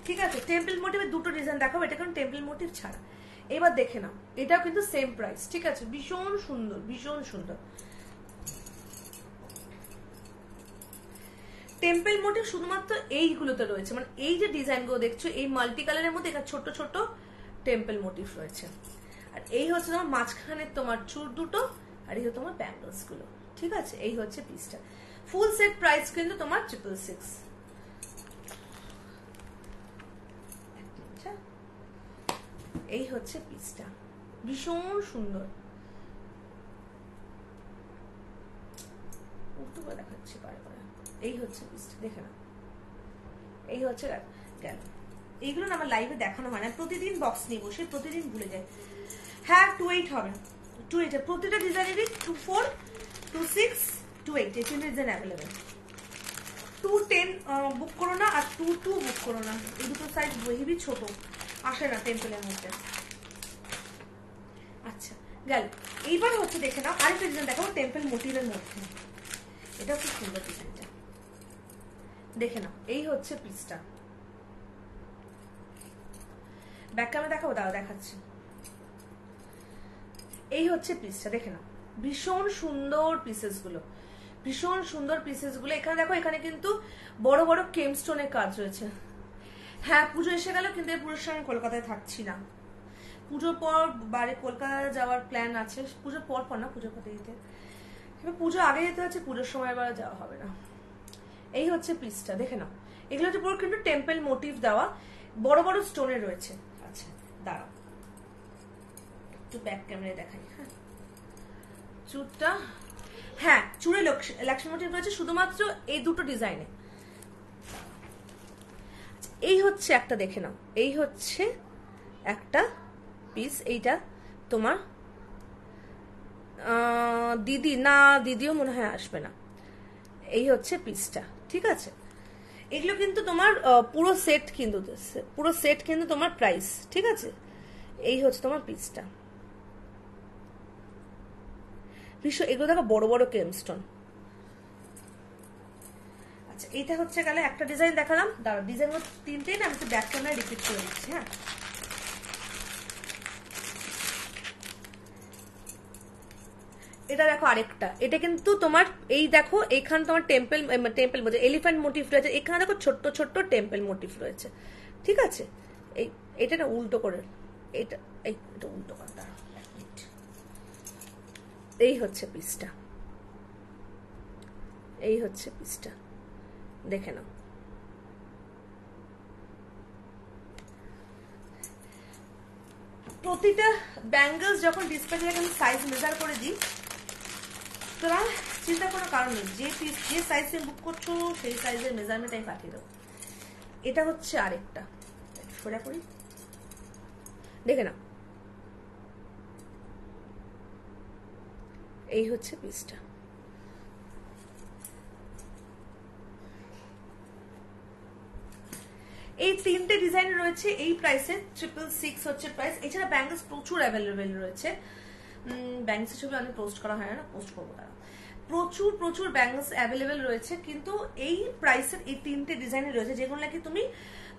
ঠিক আছে। টেম্পল মোটিভের 2টো ডিজাইন দেখাবো, এটা কিন্তু টেম্পল মোটিভ ছাড়া। এবার দেখে নাও, এটাও কিন্তু সেম প্রাইস, ঠিক আছে। ভীষণ সুন্দর, ভীষণ সুন্দর। টেম্পল মোটিভ শুধুমাত্র এইগুলোতে রয়েছে, মানে এই যে ডিজাইনগুলো দেখছো এই মাল্টি কালারের মধ্যে, এখানে ছোট ছোট টেম্পল মোটিভ রয়েছে। আর এই হচ্ছে তোমার মাঝখানে তোমার চুর দুটো, আর এই হচ্ছে তোমার ব্যাঙ্গলস গুলো, ঠিক আছে। এই হচ্ছে পিসটা, ফুল সেট প্রাইস কিন্তু তোমার 666। এই হচ্ছে পিসটা, ভীষণ সুন্দর। দেখাচ্ছি পারে পারে। এই হচ্ছে পিসটা, দেখে না। এই হচ্ছে গেল। এইগুলো না আমার লাইভে দেখানো হয় না, প্রতিদিন বক্স নিয়ে বসে প্রতিদিন ভুলে যায়। হ্যাঁ 28 হবে, 28 প্রতিটা ডিজাইনেরই 24, 26, 28 এই 3 ডিজাইন অ্যাভেলেবেল। 210 বুক করো না, আর 22 বুক করো না, এই দুটো সাইজ হেভি ছোট আসে না টেম্পলের মধ্যে। আচ্ছা গেল। এইবার হচ্ছে দেখে নাও আরেকটা ডিজাইন দেখাবো টেম্পল মোটিভের মধ্যে, এটা খুব সুন্দর ডিজাইনটা, দেখে নাও। এই হচ্ছে পিসটা, ব্যাক ক্যামেরা দেখাবো, দাঁড়া দেখাচ্ছি। এই হচ্ছে পিসটা, দেখে নাও, ভীষণ সুন্দর পিসেস গুলো, ভীষণ সুন্দর পিসেস গুলো। এখানে দেখো, এখানে কিন্তু বড় বড় কেমস্টোনের কাজ রয়েছে। হ্যাঁ পুজো এসে গেল, কিন্তু এই পুজোর সময় কলকাতায় থাকছি না, পুজোর পর বাড়ি কলকাতায় যাওয়ার প্ল্যান আছে। পুজোর পর না, পুজোর পর দিতে, পুজো আগে যেতে হচ্ছে, পুজোর সময় এবার যাওয়া হবে না। এই হচ্ছে পিসটা, দেখে নাও। এগুলো হচ্ছে পুরো কিন্তু টেম্পল মোটিভ দেওয়া, বড় বড় স্টোনে রয়েছে। আচ্ছা দাঁড়াও একটু ব্যাক ক্যামেরায় দেখাই। হ্যাঁ চুরটা, হ্যাঁ চুড়ে লক্ষ্মী মোটিভ রয়েছে শুধুমাত্র এই দুটো ডিজাইনে। এই হচ্ছে একটা, দেখে নাও। এই হচ্ছে একটা পিস, এইটা তোমার দিদি না, দিদিও মনে হয় আসবে না। এই হচ্ছে পিসটা, ঠিক আছে। এগুলো কিন্তু তোমার পুরো সেট কিন্তু তোমার প্রাইস, ঠিক আছে। এই হচ্ছে তোমার পিসটা, এগুলো দেখো বড় বড় কেমস্টোন। আচ্ছা এইটা হচ্ছে গেলে একটা ডিজাইন দেখালাম, দাঁড়া ডিজাইন 3টেই না আমি ব্যাক ক্যামেরা রিপিট করে দিচ্ছি। হ্যাঁ এটা দেখো আরেকটা, এটা কিন্তু তোমার এই দেখো এখানে তোমার টেম্পল বলছে এলিফ্যান্ট মোটিভ রয়েছে, এখানে দেখো ছোট্ট ছোট্ট টেম্পল মোটিভ রয়েছে, ঠিক আছে। এটা না উল্টো করে, এটা উল্টো করে, দাঁড়াও এক মিনিট। এই হচ্ছে পিসটা, এই হচ্ছে পিসটা, দেখে নাও। প্রতিটা ব্যাঙ্গলস যখন ডিসপ্লে থেকে আমি সাইজ মেজার করে দিই, তোরা চিন্তা কোনো কারণ নেই, যে সাইজে বুক করছো সেই সাইজের মেজারমেন্ট আমি পাঠিয়ে দেবো। এটা হচ্ছে আরেকটা, সোজা করি দেখে না, এই হচ্ছে পিসটা। এই তিনটে ডিজাইন রয়েছে এই প্রাইসে, 666 হচ্ছে প্রাইস। এছাড়া ব্যাঙ্গলস প্রচুর অ্যাভেলেবেল রয়েছে, ব্যাঙ্গলসের ছবি অনেক পোস্ট করা হয় না, পোস্ট করবো তারা, প্রচুর প্রচুর ব্যাঙ্গলস অ্যাভেলেবেল রয়েছে। কিন্তু এই প্রাইসের এই তিনটে ডিজাইনে রয়েছে, যেগুলো নাকি তুমি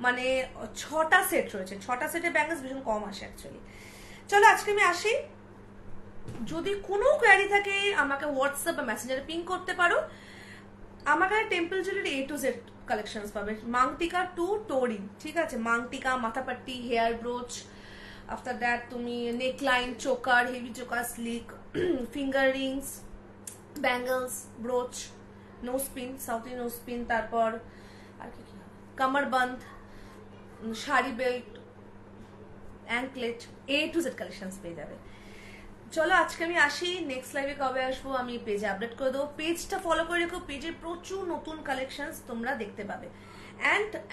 মানে 6টা সেট রয়েছে, 6টা সেটের ব্যাঙ্গলস ভীষণ কম আসে অ্যাকচুয়ালি। চলো আজকে আমি আসি, যদি কোনো কোয়ারি থাকে আমাকে হোয়াটসঅ্যাপ বা মেসেঞ্জারে পিং করতে পারো। আমার কাছে temple jewellery A to Z collections পাবে, মাংটিকা টু টোরিং, ঠিক আছে, maang tikka, mathapatti, hair brooch, after that তুমি neckline, choker, heavy choker, sleek, finger rings, bangles, brooch, nosepin, South Indian nosepin, তারপর আর কি kamarbandh, sari belt, anklet, A to Z collections পেয়ে যাবে। চলো আজকে আমি আসি, নেক্সট লাইভে কবে আসবো আমি পেজে আপডেট করে দেবো। পেজটা ফলো করে রেখো, পেজে প্রচুর নতুন কালেকশনস তোমরা দেখতে পাবে,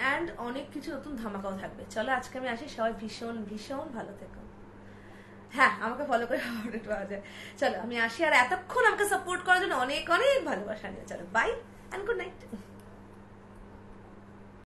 অ্যান্ড অনেক কিছু নতুন ধামাকাও থাকবে। চলো আজকে আমি আসি, সবাই ভীষণ ভীষণ ভালো থেকো। হ্যাঁ, আমাকে ফলো করে আপডেট পাওয়া যায়। চলো আমি আসি, আর এতক্ষণ আমাকে সাপোর্ট করার জন্য অনেক অনেক ভালোবাসা নিয়ে। চলো বাই অ্যান্ড গুড নাইট।